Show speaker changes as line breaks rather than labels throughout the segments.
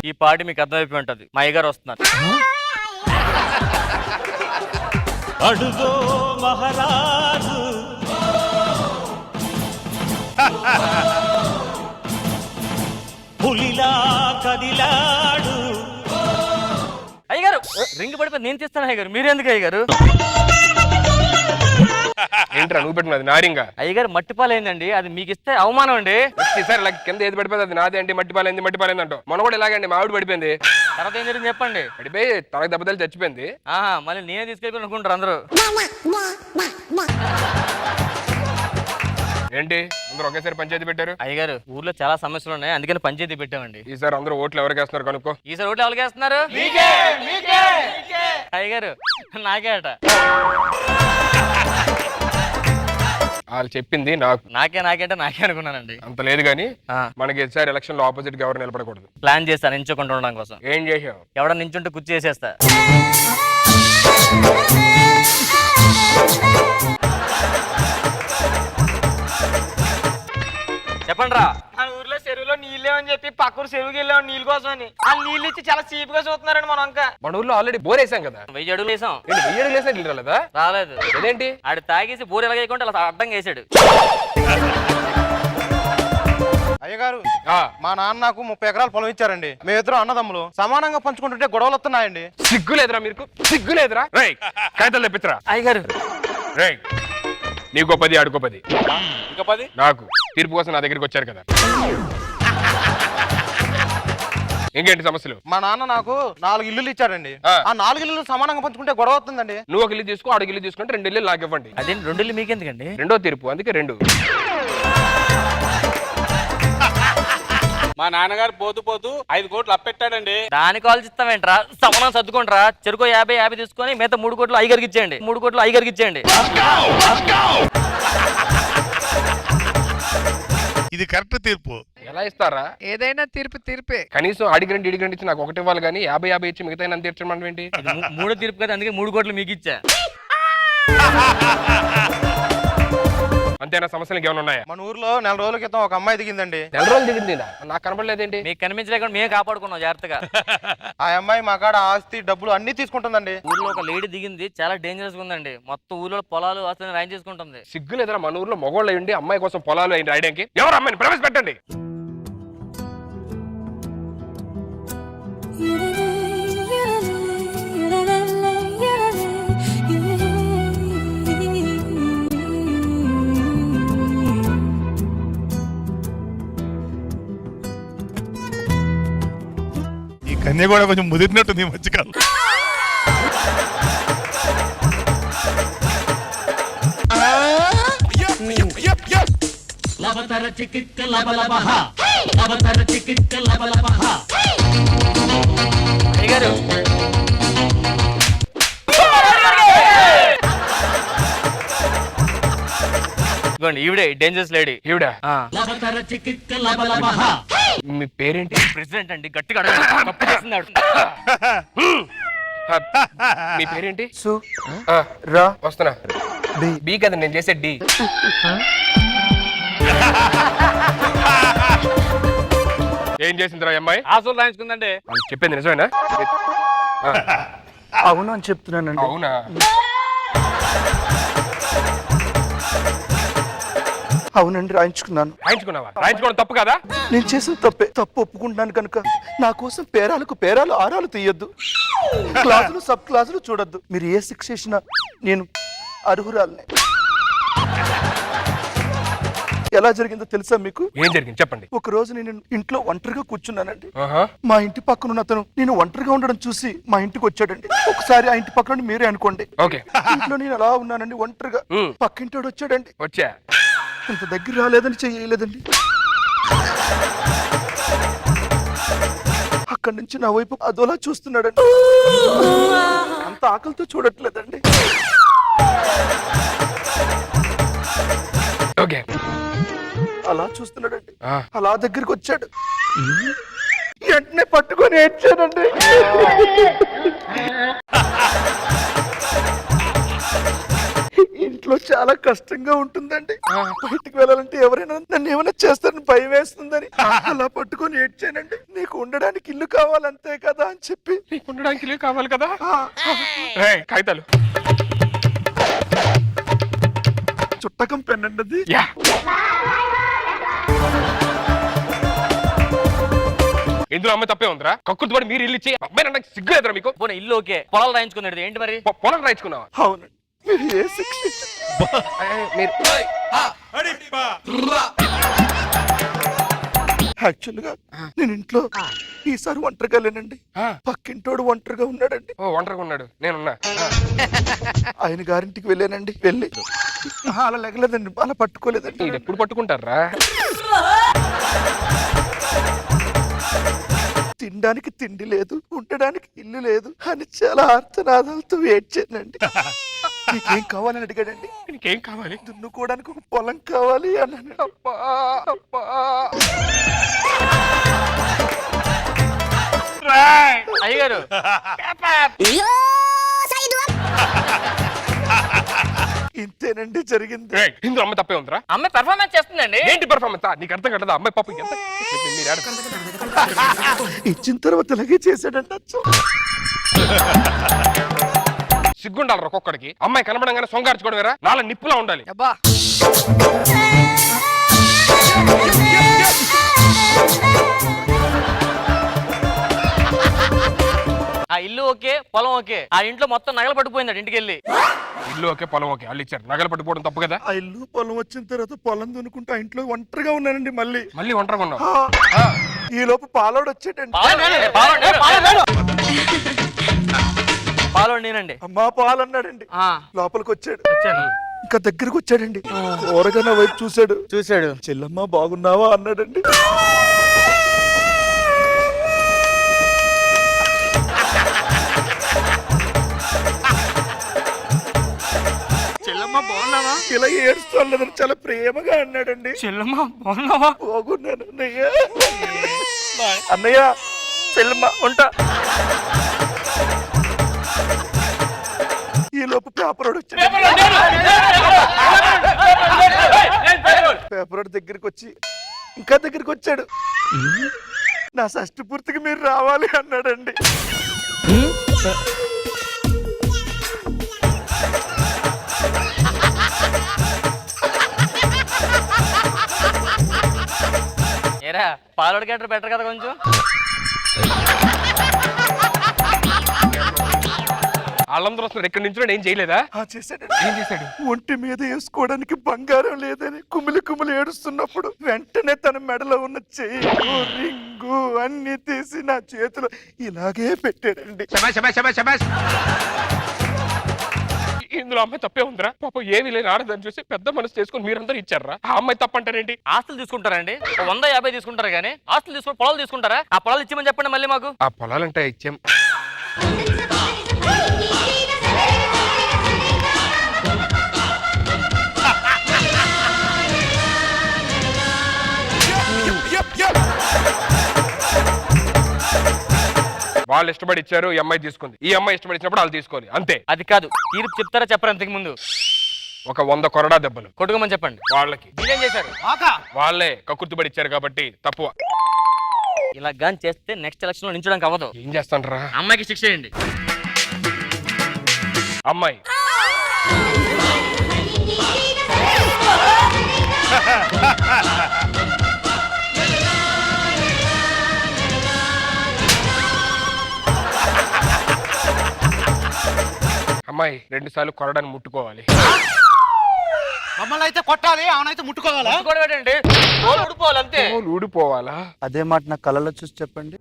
ఈ పాట మీకు అర్థమైపోయి ఉంటది. మా అయ్యగారు వస్తున్నారు.
అడుగో మహారాజు పులిలా కదిలాడు.
అయ్యగారు రింగ్ పడిపోయి నేను తీస్తాను. అయ్యగారు మీరెందుకు అయ్యగారు?
ఏంట్రా నువ్వు పెట్టినది నారింగా?
అయ్యగారు మట్టిపాలైందండి, అది మీకు ఇస్తే అవమానం అండి.
ఈసారి ఇలా కింద ఏది పడిపోయింది అది నాదే అండి. మట్టిపాలైంది అంటూ మొన్న కూడా ఇలాగండి మావిడి పడిపోయింది.
తర్వాత ఏం జరిగింది చెప్పండి.
పడిపోయి తనకు దెబ్బతలు చచ్చిపోయింది.
మళ్ళీ నేనే తీసుకెళ్ళి అనుకుంటారు అందరూ.
ఏంటి అందరూ ఒకేసారి పంచాయతీ పెట్టారు?
అయ్యగారు ఊర్లో చాలా సమస్యలు ఉన్నాయి, అందుకని పంచాయతీ పెట్టామండి.
ఈసారి అందరూ ఓట్లు ఎవరికి వేస్తున్నారు కనుక్కో.
ఈసారి ఓట్లు ఎవరికి వేస్తున్నారు? అయ్యగారు నాకే అట.
వాళ్ళు చెప్పింది నాకు.
నాకే అంటే నాకే అనుకున్నానండి.
అంత లేదు గానీ మనకి ఈసారి ఎలక్షన్ లో ఆపోజిట్ గా ఎవరు నిలబడకూడదు.
ప్లాన్ చేస్తాను నించోకుండా ఉండడం కోసం.
ఏం చేసావు?
ఎవడ నించుంటే కుర్చీ చేసేస్తా. చెప్పండి రా.
మన ఊర్లో చెరువులో నీళ్ళేమని చెప్పి పక్కూరు చెరువుకి వెళ్ళాం నీళ్ళ కోసం అని. ఆ నీళ్ళు ఇచ్చి చాలా చీప్ గా చూస్తున్నారండి మన అంక.
మన ఊర్లో ఆల్రెడీ బోర్ వేసాం కదా.
1000 అడుగులు వేసాం.
1000 అడుగులు వేసా నీళ్ళు రాలేదా?
రాలేదు.
అదేంటి?
ఆడు తాగేసి బోర్ ఎలాగైకుంటే అలా అడ్డంగా వేసాడు.
అయ్యగారు మా నాన్న నాకు 30 ఎకరాల పొలం ఇచ్చారండి. మేమిద్దరు అన్నదమ్ములు సమానంగా పంచుకుంటుంటే గొడవలు వస్తున్నాయండి.
సిగ్గులేదురా మీకు? సిగ్గులేదురా? రై కాగితాలు తెప్పించరా.
అయ్యగారు
రై నీకో 10 ఆడుకో 10.
ఇంకా 10
నాకు తీర్పు కోసం నా దగ్గరికి వచ్చారు కదా. ఇంకేంటి సమస్యలు?
మా నాన్న నాకు 4 ఇల్లులు ఇచ్చాడండి. ఆ 4 ఇల్లు సమానంగా పంచుకుంటే గొడవ వస్తుందండి.
నువ్వు ఒక ఇల్లు తీసుకో, ఆడు ఇల్లు తీసుకుంటే 2 ఇల్లు నాకు ఇవ్వండి.
అదే 2 ఇల్లు మీకెందుకండి?
రెండో తీర్పు అందుకే 2.
మా నాన్నగారు పోతూ 5 కోట్లు అప్పెట్టాడండి.
దానికి ఆలోచిస్తామేంట్రా? సమానం సర్దుకుంటారా. చెరుకో 50 తీసుకొని మిగతా 3 కోట్లు అయ్యగారికి ఇచ్చేయండి. 3 కోట్లు అయ్యగారికి ఇచ్చేయండి.
ఇది కరెక్ట్ తీర్పు.
ఎలా ఇస్తారా?
ఏదైనా తీర్పే.
కనీసం అడిగిరండి ఇడిగండి ఇచ్చి నాకు 1 ఇవ్వాలి కానీ 50 ఇచ్చి మిగతా నన్ను తీర్చడం ఏంటి?
3 తీర్పు కదా, అందుకే 3 కోట్లు మీకు ఇచ్చా.
అంతేనా? సమస్యలు ఏమైనా ఉన్నాయా?
మన ఊర్లో 4 రోజుల క్రితం ఒక అమ్మాయి దిగిందండి.
4 రోజులు దిగింది నాకు కనపడలేదేంటి?
మీకు కనిపించలేకుండా మేము కాపాడుకున్నాం జాగ్రత్తగా.
ఆ అమ్మాయి మా కాడ ఆస్తి డబ్బులు అన్ని తీసుకుంటుందండి.
ఊర్లో ఒక లేడీ దిగింది, చాలా డేంజరస్ గా ఉందండి. మొత్తం ఊర్లో పొలాలు ఆస్తులు రాయం చేసుకుంటుంది.
సిగ్గులేదురా? మన ఊర్లో మగోళ్ళు అయ్యండి అమ్మాయి కోసం పొలాలు అయ్యి రాయడానికి. ఎవరు అమ్మాయిని ప్రవేశపెట్టండి.
ఈ కన్య కూడా కొంచెం ముదిరినట్టుంది ఈ మధ్యకాలం.
అయ్యగారు ఇదిగోండి ఈవిడే డేంజరస్ లేడీ.
ఈవిడ మీ పేరేంటి?
ప్రెసిడెంట్ అండి, గట్టిగా అడగండి. తప్పు చేస్తున్నాడు.
మీ పేరేంటి? వస్తున్నా. బి కదా నేను చేసే డి. ఏం చేసిందిరా అమ్మాయి?
ఆసులు రాయించుకుందండి.
చెప్పింది నిజమేనా?
అవును అని చెప్తున్నానండి.
అవునా?
అవునండి రాయించుకున్నాను.
రాయించుకున్నావా? రాయించుకోవడం తప్పు కదా?
నేను చేసిన తప్పు ఒప్పుకుంటున్నాను కనుక నా కోసం పేరాలు ఆరాలు తీయొద్దు. క్లాసులు సబ్ క్లాసులు చూడొద్దు. మీరు ఏ శిక్ష చేసినా నేను అర్హురాలనే. ఎలా జరిగిందో తెలుసా మీకు?
ఏం జరిగింది చెప్పండి.
ఒక రోజు నేను ఇంట్లో ఒంటరిగా కూర్చున్నానండి. మా ఇంటి పక్కన ఉన్న అతను నేను ఒంటరిగా ఉండడం చూసి మా ఇంటికి వచ్చాడండి. ఒకసారి ఆ ఇంటి పక్కన మీరే అనుకోండి. ఇంట్లో నేను అలా ఉన్నానండి ఒంటరిగా. పక్కింటోడు వచ్చాడండి.
వచ్చా
ఇంత దగ్గర రాలేదని చెయ్యలేదండి. అక్కడి నుంచి నా వైపు అదోలా చూస్తున్నాడండి. అంత ఆకలితో చూడట్లేదండి. అలా చూస్తున్నాడండి. అలా దగ్గరికి వచ్చాడు. వెంటనే పట్టుకొని ఏడ్చానండి. ఇంట్లో ఇంట్లో చాలా కష్టంగా ఉంటుందండి. బయటికి వెళ్ళాలంటే ఎవరైనా నన్ను ఏమైనా చేస్తారని భయం వేస్తుందని అలా పట్టుకొని ఏడ్చానండి. నీకు ఉండడానికి ఇల్లు కావాలంతే కదా అని చెప్పి.
నీకు ఉండడానికి ఇల్లు కావాలి కదా? కాగితాలు
చుట్టకం పెన్నండి అది.
ఇందులో అమ్మాయి తప్పే ఉందిరా. కక్కుర్తి పడి మీరు ఇల్లు ఇచ్చి అబ్బాయి నాకు సిగ్గు లేదురా మీకు?
పోనీ ఇల్లు ఓకే, పొలాలు రాయించుకున్నాడు ఏంటి మరి?
పొలం రాయించుకున్నావా?
అవునండి. మీరు ఏ శిక్ష యాక్చువల్గా నేను ఇంట్లో ఈసారి ఒంటరిగా లేనండి. పక్కింటోడు ఒంటరిగా ఉన్నాడండి.
ఒంటరిగా ఉన్నాడు, నేనున్నా.
ఆయన గారింటికి వెళ్ళానండి. వెళ్ళి అలా లెగలేదండి, అలా పట్టుకోలేదండి.
మీరు ఎప్పుడు పట్టుకుంటారా?
తినడానికి తిండి లేదు, ఉండడానికి ఇల్లు లేదు అని చాలా ఆర్తనాదాలతో ఏడ్చానండి. నీకేం కావాలని అడిగాడండి.
నీకేం కావాలి?
దున్నుకోవడానికి ఒక పొలం కావాలి అన్నాను. అబ్బా అబ్బా
అయ్యగారు
ఇంతేనండి జరిగింది.
ఇందులో అమ్మాయి తప్పే ఉందిరా.
అమ్మాయి పెర్ఫార్మెన్స్ చేస్తుందండి.
ఏంటి పర్ఫార్మెన్స్? నీకు అర్థం కట్టదా? అమ్మాయి పాప ఎంత
ఇచ్చిన తర్వాత ఇలాగే చేశాడంట.
సిగ్గుండాలి ఒక్కొక్కడికి. అమ్మాయి కనబడంగానే సొంగార్చుకోవడం వేరా, నాలా నిప్పులా ఉండాలి.
అబ్బా ఆ ఇల్లు ఓకే, పొలం ఓకే, ఆ ఇంట్లో మొత్తం నగలు పట్టుకుపోయింది ఇంటికి వెళ్ళి.
ఇల్లు ఓకే, పొలం ఓకే, వాళ్ళు ఇచ్చారు. నగలు పట్టుకోవడం తప్పు కదా?
ఆ ఇల్లు పొలం వచ్చిన తర్వాత పొలం దున్నుకుంటూ ఆ ఇంట్లో ఒంటరిగా ఉన్నానండి. మళ్ళీ
ఒంటరిగా ఉన్నావు.
ఈ లోపు పాలోడు వచ్చాడండి.
పాలోడు నేనండి.
అమ్మా పాలు అన్నాడండి. లోపలికి వచ్చాడు.
వచ్చాను.
ఇంకా దగ్గరకు వచ్చాడండి. ఓరగా నా వైపు చూశాడు. చెల్లమ్మ బాగున్నావా అన్నాడండి.
చెల్లమ్మ బాగున్నావా?
ఇలా ఏడుస్తోలేదని చాలా ప్రేమగా అన్నాడండి.
చెల్లమ్మ బాగున్నావా?
బాగున్నాను అన్నయ్య. అన్నయ్య చెల్లమ్మ ఉంటా. ఈ లోపు పేపరోడు వచ్చాడు. పేపరోడు దగ్గరికి వచ్చి ఇంకా దగ్గరికి వచ్చాడు. నా షష్టి పూర్తికి మీరు రావాలి అన్నాడండి.
ఏరా పాలోడు గంట బెటర్ కదా కొంచెం.
వాళ్ళందరూ వస్తున్నారు. ఎక్కడి నుంచి ఏం చేయలేదా?
చేశాడు.
ఏం చేశాడు?
ఒంటి మీద వేసుకోవడానికి బంగారం లేదని కుమిలి కుమిలి ఏడుస్తున్నప్పుడు వెంటనే తన మెడలో ఉన్న చెయ్యి రింగు అన్ని తీసి నా చేతిలో ఇలాగే పెట్టాడండి.
ఇందులో అమ్మాయి తప్పే ఉందిరా. పాప ఏమి లేని ఆడదని చూసి పెద్ద మనసు చేసుకుని మీరందరూ ఇచ్చారా? ఆ అమ్మాయి తప్పంటారేంటి?
ఆస్తులు తీసుకుంటారండి, 150 తీసుకుంటారు కానీ ఆస్తులు తీసుకుని పొలాలు తీసుకుంటారా? ఆ పొలాలు ఇచ్చామని చెప్పండి మళ్ళీ మాకు.
ఆ పొలాలంటే ఇచ్చాం. వాళ్ళు ఇష్టపడి ఇచ్చారు, ఈ అమ్మాయి తీసుకుంది. ఈ అమ్మాయి ఇష్టపడి ఇచ్చినప్పుడు వాళ్ళు తీసుకోవాలి, అంతే.
అది కాదు, తీర్పు చెప్తారా చెప్పరా? అంతకు ముందు
ఒక 100 కొరడా దెబ్బలు
కొట్టుకోమని చెప్పండి.
వాళ్ళకి
మీరేం చేశారు?
వాళ్ళే కక్కుర్తిపడి ఇచ్చారు కాబట్టి తప్పు.
ఇలా గాని చేస్తే నెక్స్ట్ ఎలక్షన్ లో నించడానికి అవ్వదు.
ఏం చేస్తాండ్రా?
అమ్మాయికి శిక్ష చేయండి.
అమ్మాయి అమ్మాయి 2 సార్లు కొరడాన్ని ముట్టుకోవాలి.
మమ్మల్ని అయితే కొట్టాలి, అవునైతే ముట్టుకోవాలా?
ఏంటండి ఊడిపోవాలి అంతే.
ఊడిపోవాలా?
అదే మాట నా కళ్ళలో చూసి చెప్పండి.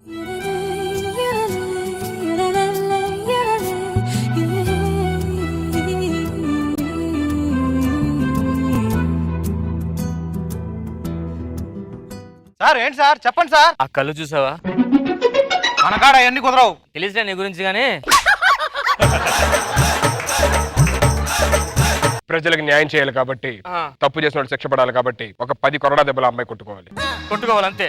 సార్ ఏంటి సార్ చెప్పండి సార్.
ఆ కళ్ళు చూసావా?
మనకాడ ఎన్ని కుదరవు.
తెలిసినా నీ గురించి గానీ
ప్రజలకు న్యాయం చేయాలి కాబట్టి, తప్పు చేసిన శిక్ష పడాలి కాబట్టి ఒక 10 కొరడా దెబ్బలు అమ్మాయి కొట్టుకోవాలి.
కొట్టుకోవాలి అంతే.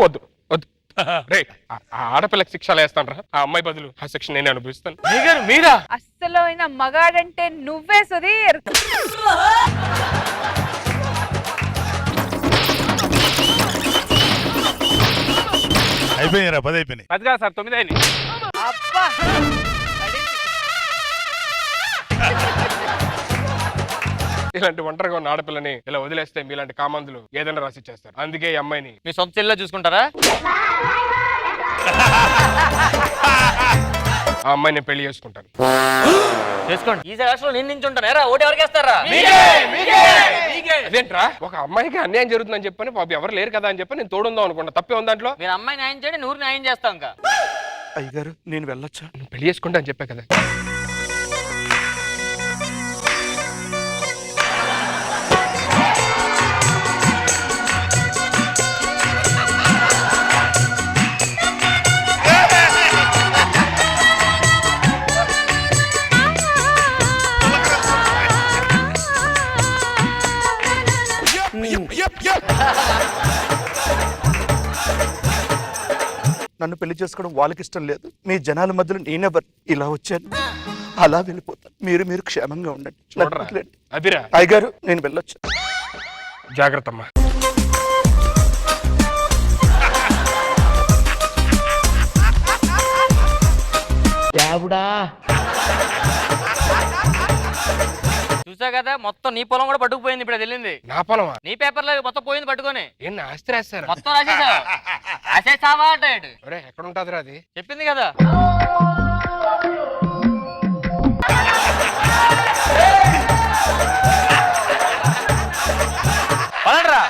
వద్దు వద్దు రే ఆ ఆడపిల్లకి శిక్షలు వేస్తాను రా, ఆ అమ్మాయి బదులు ఆ శిక్ష నేను అనుభవిస్తాను.
అయ్యగారు మీరా?
అస్సలు అయిన మగాడంటే నువ్వే సుధీర్.
అయిపోయినారా 10 అయిపోయినాయి.
10 కాదు సార్ 9 అయినాయి.
అబ్బా
ఇలాంటి ఒంటరిగా ఉన్న ఆడపిల్లని ఇలా వదిలేస్తే మీలాంటి కామందులు ఏదైనా రాసి ఇచ్చేస్తారు. అందుకే ఈ అమ్మాయిని
మీ సొంత చెల్లిలో చూసుకుంటారా?
ఆ అమ్మాయిని పెళ్లి చేసుకుంటాను.
చేసుకోండి. ఈ రాష్ట్రంలో నేను నించుంటాను. ఎరా ఓటు ఎవరికి వేస్తారా?
అదేంట్రా, ఒక అమ్మాయికి అన్యాయం జరుగుతుందని చెప్పని పాప ఎవరు లేరు కదా అని చెప్పి నేను తోడుందాం అనుకున్నా. తప్పే ఉంది దాంట్లో.
మీరు అమ్మాయి న్యాయం చేయండి, నూరు న్యాయం చేస్తాం. ఇంకా
అయ్యగారు నేను వెళ్ళొచ్చా?
నువ్వు పెళ్లి చేసుకుంటా అని చెప్పా కదా.
నన్ను పెళ్లి చేసుకోవడం వాళ్ళకి ఇష్టం లేదు. మీ జనాల మధ్యలో నేనెవరు? ఇలా వచ్చాను, అలా వెళ్ళిపోతాను. మీరు క్షేమంగా ఉండండి.
చూడరా అదిరా.
అయ్యగారు నేను వెళ్ళొచ్చు.
జాగ్రత్త అమ్మా.
చూసా కదా, మొత్తం నీ పొలం కూడా పట్టుకుపోయింది. ఇప్పుడు వెళ్ళింది
నా పొలమా?
నీ పేపర్లో మొత్తం పోయింది పట్టుకొని.
ఏం ఆస్తి రాస్తారా?
మొత్తం రాసేసావా? రాసేసావా అంటే
ఒరే ఎక్కడ ఉంటుందిరా అది?
చెప్పింది కదా. పదండ్రా.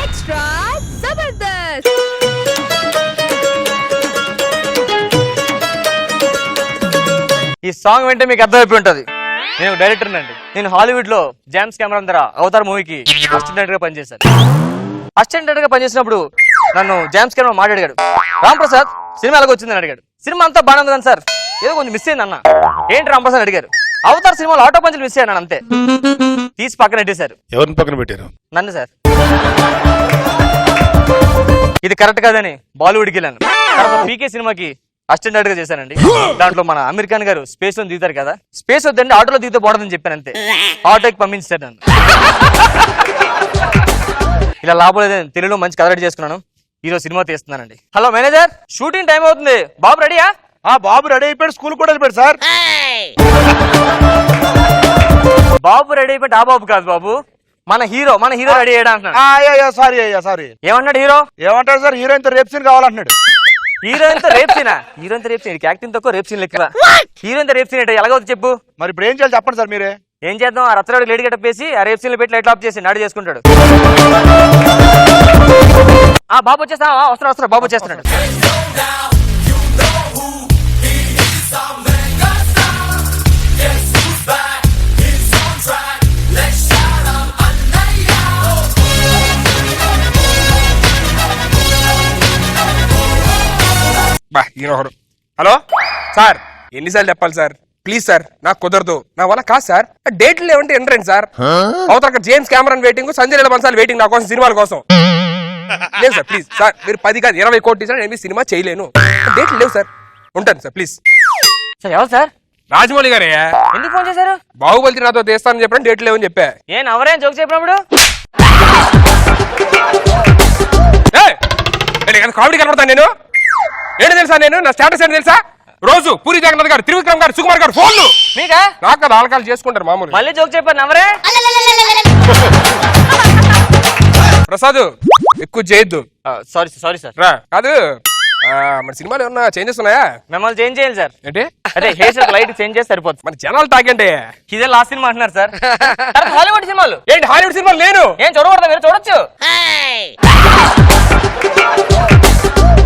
ఎక్స్ట్రా జబర్దస్త్.
ఈ సాంగ్ వింటే మీకు అర్థమైపోయి ఉంటది. నేను డైరెక్టర్ అండి. నేను హాలీవుడ్ లో జామ్స్ కెమెరా ద్వారా అవతార్ మూవీకి అసిస్టెంట్ గా పనిచేశాను. అసిస్టెంట్ గా పనిచేసినప్పుడు నన్ను జామ్స్ కెమెరా మాట్లాడాడు, రామ్ ప్రసాద్ సినిమా ఎలాగో వచ్చిందని అడిగాడు. సినిమా అంతా బాగానే ఉంది సార్, ఏదో కొంచెం మిస్ అయింది అన్న. ఏంటి రామ్ ప్రసాద్ అడిగారు. అవతార్ సినిమాలో ఆటో పంచులు మిస్ అయ్యాను అంతే. తీసి పక్కన పెట్టేశారు.
ఎవరిని పక్కన పెట్టారు?
నన్ను సార్. ఇది కరెక్ట్ కాదని బాలీవుడ్కి వెళ్ళాను. తర్వాత పీకే సినిమాకి అసిస్టెంట్ గా చేశానండి. దాంట్లో మన అమీర్ ఖాన్ గారు స్పేస్ లో దిగుతారు కదా, స్పేస్ వద్దండి ఆటోలో దిగితే పోవడదని చెప్పాను అంతే. ఆటోకి పంపించారు నన్ను. ఇలా లాభం లేదని తెలుగులో మంచి కథ రెడీ చేసుకున్నాను. ఈరోజు సినిమా తీస్తున్నానండి. హలో మేనేజర్, షూటింగ్ టైం అవుతుంది, బాబు రెడీయా?
బాబు రెడీ అయిపోయాడు, స్కూల్ కూడా వెళ్ళిపోయాడు సార్.
బాబు రెడీ అయిపోయి ఆ బాబు కాదు బాబు, మన హీరో రెడీ అయ్యాడు అంటున్నాడు.
సారీ
ఏమన్నాడు హీరో?
ఏమంటారు సార్, హీరోయిన్ తో రేప్ సీన్ కావాలంటున్నాడు.
హీరోయిన్ తో రేప్ సీనా? హీరోయిన్ తో రేప్ సీన్ యాక్టింగ్ తక్కువ, రేప్ సీన్ లెక్క. హీరోయిన్ తో రేప్ సీన్ అంటే ఎలాగవుతుంది చెప్పు?
మరి ఇప్పుడు ఏం చేయాలి చెప్పండి సార్ మీరే.
ఏం చేద్దాం, ఆ రచ్చరాడు లేడీ గట్ట పేసి ఆ రేప్ సీన్ పెట్టి లైట్ ఆఫ్ చేసి నాడు చేసుకుంటాడు. ఆ బాబు వచ్చేస్తా, వస్తున్నాడు బాబు వచ్చేస్తున్నాడు.
బా ఈయనొకడు. హలో సార్, ఎన్నిసార్లు చెప్పాలి సార్? ప్లీజ్ సార్, నాకు కుదరదు, నా వల్ల కాదు సార్. డేట్లు లేవంటే ఎంట్రెండి సార్. అవతల జేమ్స్ కెమెరాన్ వెయిటింగ్, సంజయ్ లీలా బన్సాల్ వెయిటింగ్ నా కోసం, సినిమాల కోసం. లేదు సార్ ప్లీజ్ సార్, మీరు 10 కాదు 20 కోట్లు ఇచ్చినా నేను సినిమా చేయలేను. డేట్లు లేవు సార్, ఉంటాను సార్ ప్లీజ్.
సార్ ఎవరు సార్?
రాజమౌళి గారే.
ఎందుకు ఫోన్ చేశారు?
బాహుబలి నాతో తీస్తానని చెప్పిన డేట్లు లేవని చెప్పా.
ఏ నవరేం జోక్ చెప్పినప్పుడు
కామెడీ కనబడతాను నేను. ఏంటి తెలుసా, నేను నా స్టేటస్ ఏంటి తెలుసా? రోజు పూరి జగన్నాథ్ గారు, త్రివిక్రమ్ గారు, సుకుమార్ గారు ఫోన్లు
మీకా?
నాకు కదా ఆలకాలు చేసుకుంటారు మామూలు.
మళ్ళీ జోక్ చెప్పారు నవరే.
ప్రసాద్ ఎక్కువ చేయొద్దు.
Sorry sir.
రా కాదు, మన సినిమాలో ఏమన్నా చేంజెస్ ఉన్నాయా?
మిమ్మల్ని చేంజ్ చేయాలి సార్.
ఏంటి?
అదే హెయిర్ స్టైల్ లైట్ చేంజ్ చేసి సరిపోతుంది.
మన జనాలు తాగండి.
ఇదే లాస్ట్ సినిమా అంటున్నారు సార్. హాలీవుడ్ సినిమాలు
ఏంటి? హాలీవుడ్ సినిమాలు నేను
ఏం చూడకూడదా? మీరు చూడొచ్చు.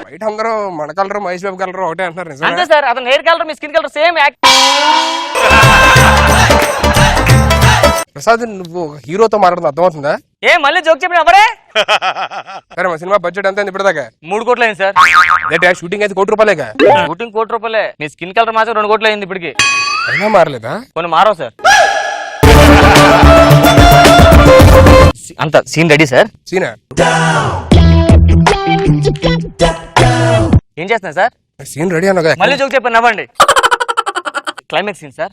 బయట అందరూ మన కలర్, మహేష్ బాబు కలర్ ఒకటే అంటున్నారు.
అంతే
నిజమే
సార్, అతని హెయిర్ కలర్ మీ స్కిన్ కలర్ సేమ్.
ప్రసాద్, నువ్వు హీరోతో మాట్లాడుతున్నా అర్థమవుతుందా?
ఏ మళ్ళీ జోక్ చెప్పిన ఎవరే?
సరే, మా సినిమా బడ్జెట్ ఎంత ఇప్పటిదాకా?
3 కోట్లు అయింది సార్.
అంటే షూటింగ్ అయితే 1 కోటి రూపాయలేగా?
షూటింగ్ 1 కోటి రూపాయలే. మీ స్కిన్ కలర్ మాత్రం 2 కోట్లు అయింది ఇప్పటికి.
అయినా మారలేదా?
కొన్ని మారవు సార్. అంత సీన్ రెడీ సార్.
సీనా
ఏం చేస్తున్నారు సార్?
సీన్ రెడీ అన్నా కదా.
మళ్ళీ జోక్ చెప్పండి, నవ్వండి. Climax scene sir.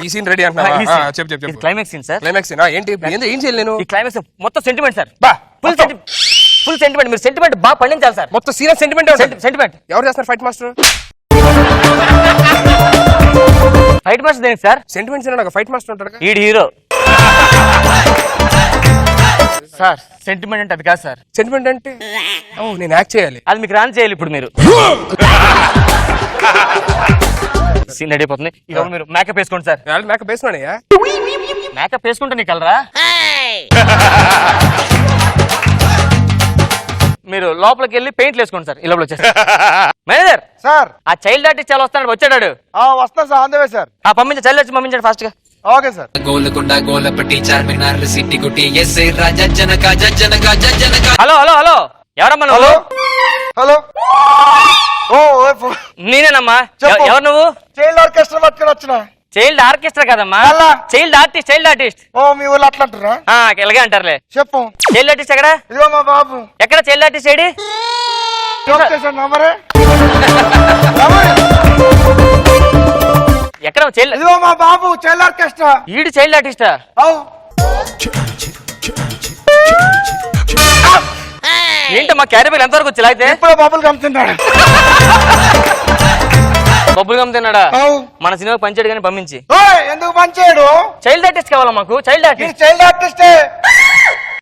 ఈ సీన్ రెడీ అంటున్నా. చెప్పు చెప్పు చెప్పు.
Climax scene sir.
క్లైమాక్స్ ఏంటి ఏం చేయాలి నేను?
ఈ క్లైమాక్స్ మొత్తం సెంటిమెంట్ సార్.
బా
ఫుల్ సెంటిమెంట్. మీరు సెంటిమెంట్ బాగా పండించాలి సార్.
మొత్తం సీరియస్ సెంటిమెంట్.
సెంటిమెంట్
ఎవరు చేస్తారు ఫైట్ మాస్టర్?
ఫైట్ మాస్టర్ దేనికి సార్?
సెంటిమెంట్ సీన్ నాకు ఫైట్ మాస్టర్ ఉంటాడు.
ఈడు హీరో సార్. సెంటిమెంట్ అంటే అది కాదు సార్.
సెంటిమెంట్ అంటే నేను యాక్ట్ చేయాలి.
అది మీకు రాని చేయాలి ఇప్పుడు. మీరు సీన్ రెడీ అయిపోతుంది. ఇక మీరు మేకప్ వేసుకోండి సార్.
మేకప్ వేసుకున్నానయ్యా.
మేకప్ వేసుకుంటే నీకు కలరా? మీరు లోపలికి వెళ్ళి పెయింట్లు వేసుకోండి సార్. ఈ లోపల వచ్చేసి మేనేజర్
సార్
ఆ చైల్డ్ ఆర్టిస్ట్ చాలా వస్తాడు. వచ్చాడు.
వస్తాను sir, on the way sir.
పంపించండి, చైల్డ్ ఆర్టిస్ట్ పంపించండి ఫాస్ట్ గా.
Okay sir.
గోలకొండ గోలపట్టి చార్మినార్ సిటీ గుట్టి ఎస్ఐ రాజా జనక జనక జనక.
హలో హలో హలో, ఎవరమ్మా నువ్వు?
హలో.
నేనేనమ్మా.
చెప్పు.
ఎవరు నువ్వు?
చైల్డ్ ఆర్కెస్ట్రా పట్టుకొని వచ్చిన.
చైల్డ్ ఆర్కెస్ట్రా కదమ్మా,
అలా.
Child artist.
మీ ఊళ్ళో అట్లా అంటారా?
ఇలాగే అంటారులే.
చెప్పు.
చైల్డ్ ఆర్టిస్ట్ ఎక్కడ?
ఇదిగో మా బాబు.
ఎక్కడ చైల్డ్ ఆర్టిస్ట్ ఏడి?
జోక్ చేశాను నంబరే.
ఎక్కడ చైల్డ్?
ఇదిగో మా బాబు చైల్డ్ ఆర్కెస్ట్రా.
ఈడు చైల్డ్ ఆర్టిస్టా?
అవు.
ఏంటమ్మా క్యారీ బ్యాగ్ ఎంతవరకు వచ్చి అయితే?
ఇప్పుడే బాబులు కమ్ముతున్నాడు.
బొబ్బులు గమ్ తిన్నాడా?
అవు.
మన సినిమాకి పంచాడు కానీ పంపించి.
ఎందుకు పనిచేయడు?
చైల్డ్ ఆర్టిస్ట్ కావాలా మాకు? Child artist.
చైల్డ్ ఆర్టిస్టే.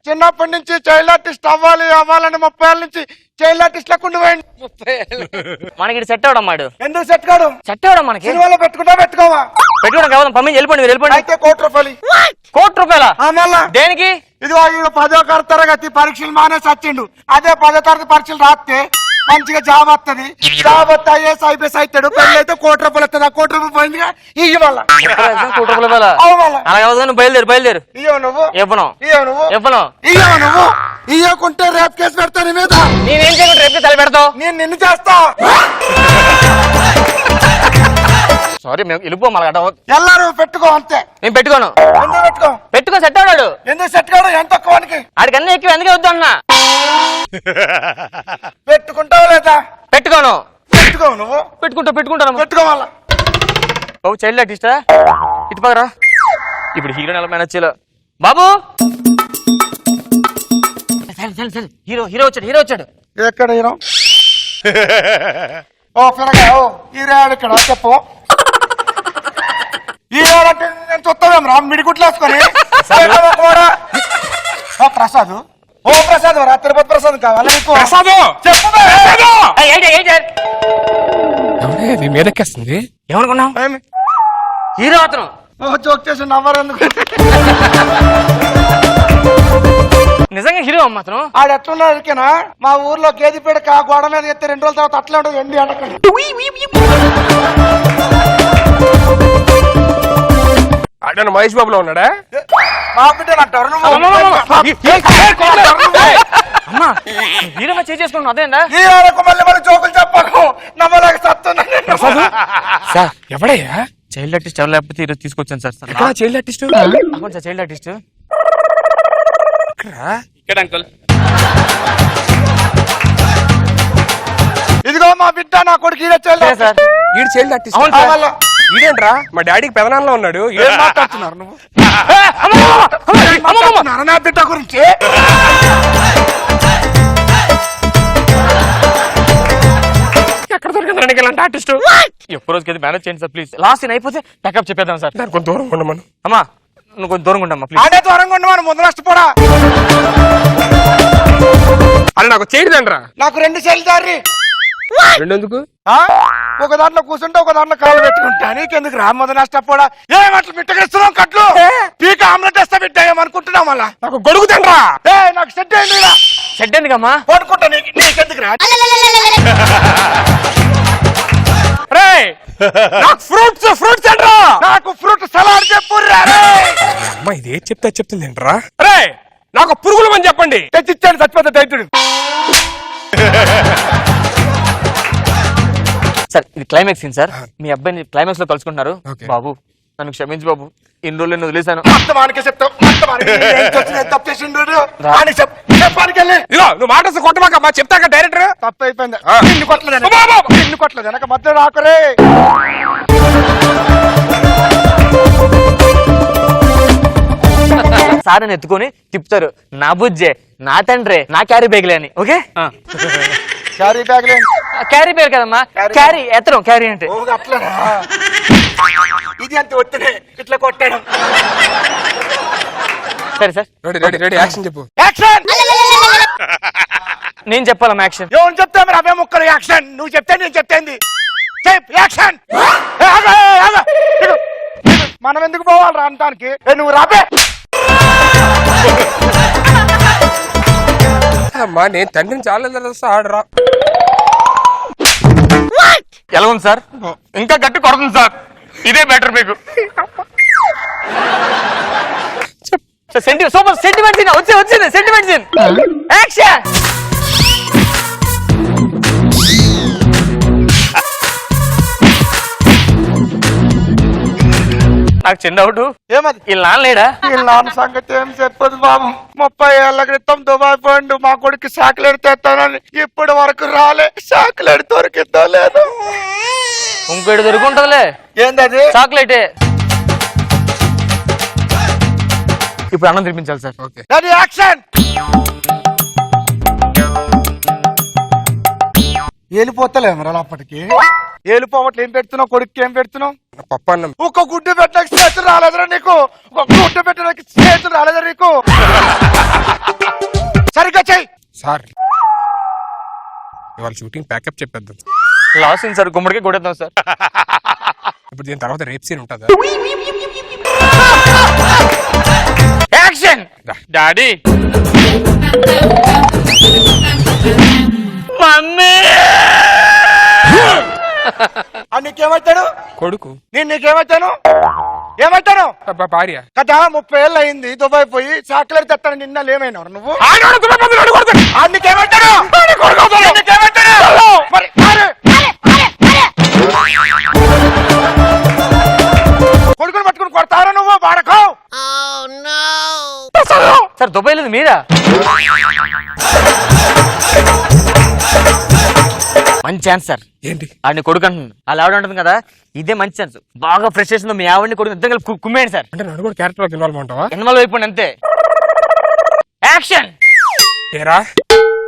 చిన్నప్పటి నుంచి చైల్డ్ ఆర్టిస్ట్ అవ్వాలని 30 ఏళ్ళ నుంచి చైల్డ్ ఆర్టిస్ట్ లేకుండా పోయింది.
మనకి సెట్ అవడం మాడు.
ఎందుకు సెట్ కాడు?
సెట్ అవడం మనకి.
సినిమాలో పెట్టుకోవా?
పెట్టుకోవడం కావాలి. పంపించి వెళ్ళిపోండి, మీరు వెళ్ళిపోండి.
అయితే ₹1,00,00,000.
₹1,00,00,000
మళ్ళా
దేనికి?
ఇదిగో ఈయన 10వ తరగతి పరీక్షలు మానేసి వచ్చిండు. అదే 10వ తరగతి పరీక్షలు రాస్తే మంచిగా జాబ్ వస్తుంది. జాబ్ వస్తే ఐఏఎస్ ఐపీఎస్ అవుతాడు. పెళ్లి అయితే ₹1,00,00,000 వస్తుంది. ఆ ₹1,00,00,000 పోయిందిగా ఇవి మళ్ళా.
₹1,00,00,000 అలా కాదు. బయలుదేరు.
ఇయ్యవు నువ్వు.
ఇవ్వను.
ఇయ్యవు నువ్వు. ఇయ్యకుంటే రేపు కేసు పెడతా నీ మీద.
నేనేం చేయకుండా రేపు తల పెడతావు.
నేను నిన్ను చేస్తా.
సారీ, మేము వెళ్ళిపో. మళ్ళీ
ఎల్లారు పెట్టుకో అంతే.
నేను పెట్టుకోను.
ఎందుకు
పెట్టుకో సెట్ అవడాడు.
ఎందుకు సెట్ కాడు? ఎంత తక్కువనికి
ఆడికన్నా ఎక్కువ ఎందుకు వద్దు అన్నా.
పెట్టుకుంటావు లేదా?
పెట్టుకోను.
పెట్టుకో నువ్వు.
పెట్టుకుంటాను.
పెట్టుకోవాలా?
బాబు చైల్డ్ ఆర్టిస్టా? ఇటు పక్కరా. ఇప్పుడు హీరో ఎలా మేనేజ్ చేయాలో. బాబు హీరో వచ్చాడు.
ఎక్కడ హీరో? హీరో ఇక్కడ చెప్పు. హీరో అంటే నేను చూస్తాం రా మిడిగుట్లు వేసుకొని. ప్రసాద్. ప్రసాద్ రా. తిరుపతి ప్రసాద్ కావాలా?
ప్రసాద్
చెప్పు.
నీ మీదకేస్తుంది.
ఏమనుకున్నావు? హీరో అతను.
జోక్ చేసి నవ్వరు ఎందుకు?
నిజంగా హీరో అమ్మ అతను.
ఆడు ఎట్లున్నాడు ఇరికేనా? మా ఊర్లో గేది పీడక గోడ మీద ఎత్తే 2 రోజుల తర్వాత అట్లే ఉండదు. ఎండి అడగండి.
ఆడ మహేష్ బాబులో ఉన్నాడా?
మా బిడ్డలు అంటారు నువ్వు.
అమ్మా హీరో చేసుకున్నాను అదేందా?
హీరోలకు మళ్ళీ జోకులు చెప్పకు. నమ్మలేక సత్తున్నా.
సార్ ఎవడయ్యా?
చైల్డ్ ఆర్టిస్ట్ ఎవరు లేకపోతే ఈరోజు తీసుకొచ్చాను sir.
Child artist.
Sir child artist
ఇక్కడ అంకుల్.
ఇదిగో మా బిడ్డ నా కొడుకు ఈడ చైల్డ్
సార్.
ఈడు చైల్డ్ ఆర్టిస్ట్.
అవును సార్.
ఈడేంట్రా మా డాడీకి పెదనాన్నలో ఉన్నాడు.
ఏం మాట్లాడుతున్నారు నువ్వు? నా బిడ్డ గురించి
ఎక్కడ దొరికిందండి ఇలాంటి ఆర్టిస్ట్?
ఎప్పుడు రోజుకి మేనేజ్ చేయండి సార్ ప్లీజ్. లాస్ట్ సీన్ అయిపోతే బ్యాకప్ చెప్పేద్దాం సార్.
కొంచెం దూరం ఉండమను.
అమ్మా నువ్వు కొంచెం దూరంగా ఉండమ్మా ప్లీజ్.
ఆడే దూరంగా ఉండమని ముందు నష్టపోడా.
అది నాకు చేయదండ్రా.
నాకు 2 చైల్డ్ దారి.
రెండెందుకు?
ఒక దాంట్లో కూర్చుంటే ఒక దాంట్లో కాలు పెట్టుకుంటా. నీకెందుకు రా మొదలు నష్టపోడా? ఏమట్లు బిట్టగిస్తున్నావు కట్లు? పీక ఆమ్లెట్ వేస్తా బిట్టామనుకుంటున్నావు మళ్ళా.
నాకు గొడుగు తండ్రా.
నాకు సెట్ అయింది.
సెట్ ఎందుకమ్మా?
పడుకుంటా. నీకెందుకు రా?
నాకు ఫ్రూట్స్ అండ్రా.
నాకు ఫ్రూట్ సలాడ్ చెప్పు.
అమ్మా ఇది ఏం చెప్తుంది ఏంట్రా? రే నాకు పురుగులు అని చెప్పండి.
తెచ్చిచ్చాను చచ్చిపోతే దైతుడు.
సార్ ఇది క్లైమాక్స్ సీన్ సార్. మీ అబ్బాయిని క్లైమాక్స్ లో కలుసుకుంటున్నారు. బాబు నన్ను క్షమించు బాబు, ఇన్ని రోజులు నేను వదిలేశాను.
మొత్తమానికే చెప్తావు, మొత్తమానికి ఏం చేసినా తప్పు చేసిండు అని చెప్పానికి వెళ్ళి
ఇదిగో నువ్వు మాట వస్తే కొట్టమాక మా చెప్తాక డైరెక్టర్.
తప్పు అయిపోయింది. ఎన్ని కొట్టలేదు వెనక మధ్య రాకరే.
సార్ అని ఎత్తుకొని తిప్పుతారు, నా బుజ్జే, నా తండ్రే, నా క్యారీ బ్యాగ్లే అని. ఓకే,
క్యారీ బ్యాగ్ లేని
క్యారీ బ్యాగ్ కదమ్మా, క్యారీ ఎత్తడం, క్యారీ అంటే.
అట్లనా? ఇది అంత ఒత్తిడే ఇట్లా కొట్టాడు.
సరే sir,
ready ready ready action చెప్పు.
యాక్షన్.
నేను చెప్పాలమ్మా యాక్షన్.
ఎవరు చెప్తా మరి అవే ముక్కలు యాక్షన్. నువ్వు చెప్తే నేను చెప్తేంది. చెప్ యాక్షన్. మనం ఎందుకు పోవాలి రావటానికి? నువ్వు రాబే.
అమ్మా నేను తండ్రిని చాలా ఆడరా.
ఎలా ఉంది సార్? ఇంకా గట్టి కొడుతుంది సార్, ఇదే బెటర్ మీకు. సూపర్ సెంటిమెంట్ సీన్ వచ్చింది, సెంటిమెంట్ సీన్ యాక్షన్. నాకు చిన్న డౌట్,
ఏమది?
ఈ నాన్న లేడా?
ఈ నాన్న సంగతి ఏం చెప్పదు బాబు. 30 ఏళ్ల క్రితం దుబాయ్ పోయిండు మా కొడుకు చాక్లెట్ తెస్తానని. ఇప్పటి వరకు రాలే. చాక్లెట్ దొరికిద్దో లేదు.
ఇంకోటి దొరుకుంటుందిలే.
ఏందది?
చాక్లెటే. ఇప్పుడు అన్నం తినిపించాలి సార్.
Okay
ready action. వెళ్ళిపోతలే మరి అప్పటికి. వెళ్ళిపోవట్లు ఏం పెడుతున్నావు కొడుకు? ఏం పెడుతున్నావు?
పప్పు అన్నం.
ఒక గుడ్డు పెట్టడానికి చేతులు రాలేదురా నీకు? ఒక గుడ్డు పెట్టడానికి చేతులు రాలేదురా నీకు? సరిగ్గా చెయ్యి
సార్. ఇవాళ షూటింగ్ ప్యాకప్ చెప్పేద్దాం.
లాస్ట్ సీన్ సార్, గుమ్మడికి కొడేద్దాం సార్.
ఇప్పుడు దీని తర్వాత రేప్ సీన్ ఉంటుందా?
యాక్షన్.
Daddy
mummy.
నీకేమవుతాడు
కొడుకు.
నేను నీకేమవుతాను? ఏమవుతాను?
భార్య
కదా 30 ఏళ్ళు అయింది దుబాయ్ పోయి. చాక్లెట్ తెస్తాను నిన్న లేమైనా నువ్వు? నీకేమవుతాడు? మరి కొడుకుని పట్టుకుని కొడతారా నువ్వు? వాడకో
సార్ దుబాయ్ లేదు మీరా? మంచి ఛాన్స్ సార్.
ఏంటి
ఆడిని కొడుకు అంటుంది, అలా ఆవిడ ఉంటుంది కదా, ఇదే మంచి ఛాన్స్. బాగా ఫ్రెష్ చేసిందో మీ ఆవిడని కొడుకు ఇద్దరు కలిపి కుమ్మేయండి సార్.
అంటే నన్ను కూడా క్యారెక్టర్ ఇన్వాల్వ్ ఉంటావా?
ఇన్వాల్వ్ అయిపోయింది అంతే. యాక్షన్.
ఏరా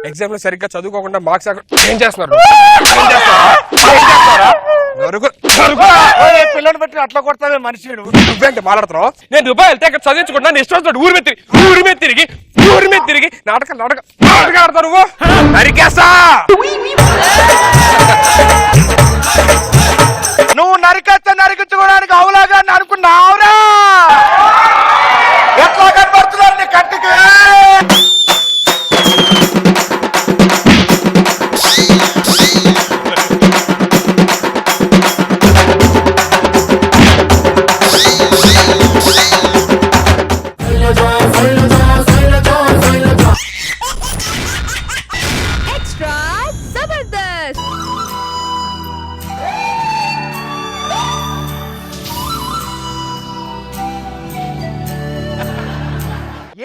ఎగ్జామ్ లో సరిగ్గా చదువుకోకుండా మార్క్స్ ఏం చేస్తున్నారు?
పిల్లని బట్టి అట్లా కొడతావే మనిషి?
నువ్వేంటి మాట్లాడుతున్నావు? నేను దుబాయ్ వెళ్తే ఇక్కడ చదివించకుండా నీ ఇష్టం ఊరి మీద తిరిగి నాటకాలు ఆడతావు నువ్వు. నరికేస్తా.
నువ్వు నరికేస్తే నరికించుకోవడానికి అవులాగా అనుకున్నావురా? ఎట్లా కనబడుతున్నారు నీ కంటికి?
ఎక్స్ట్రా జబర్దస్త్.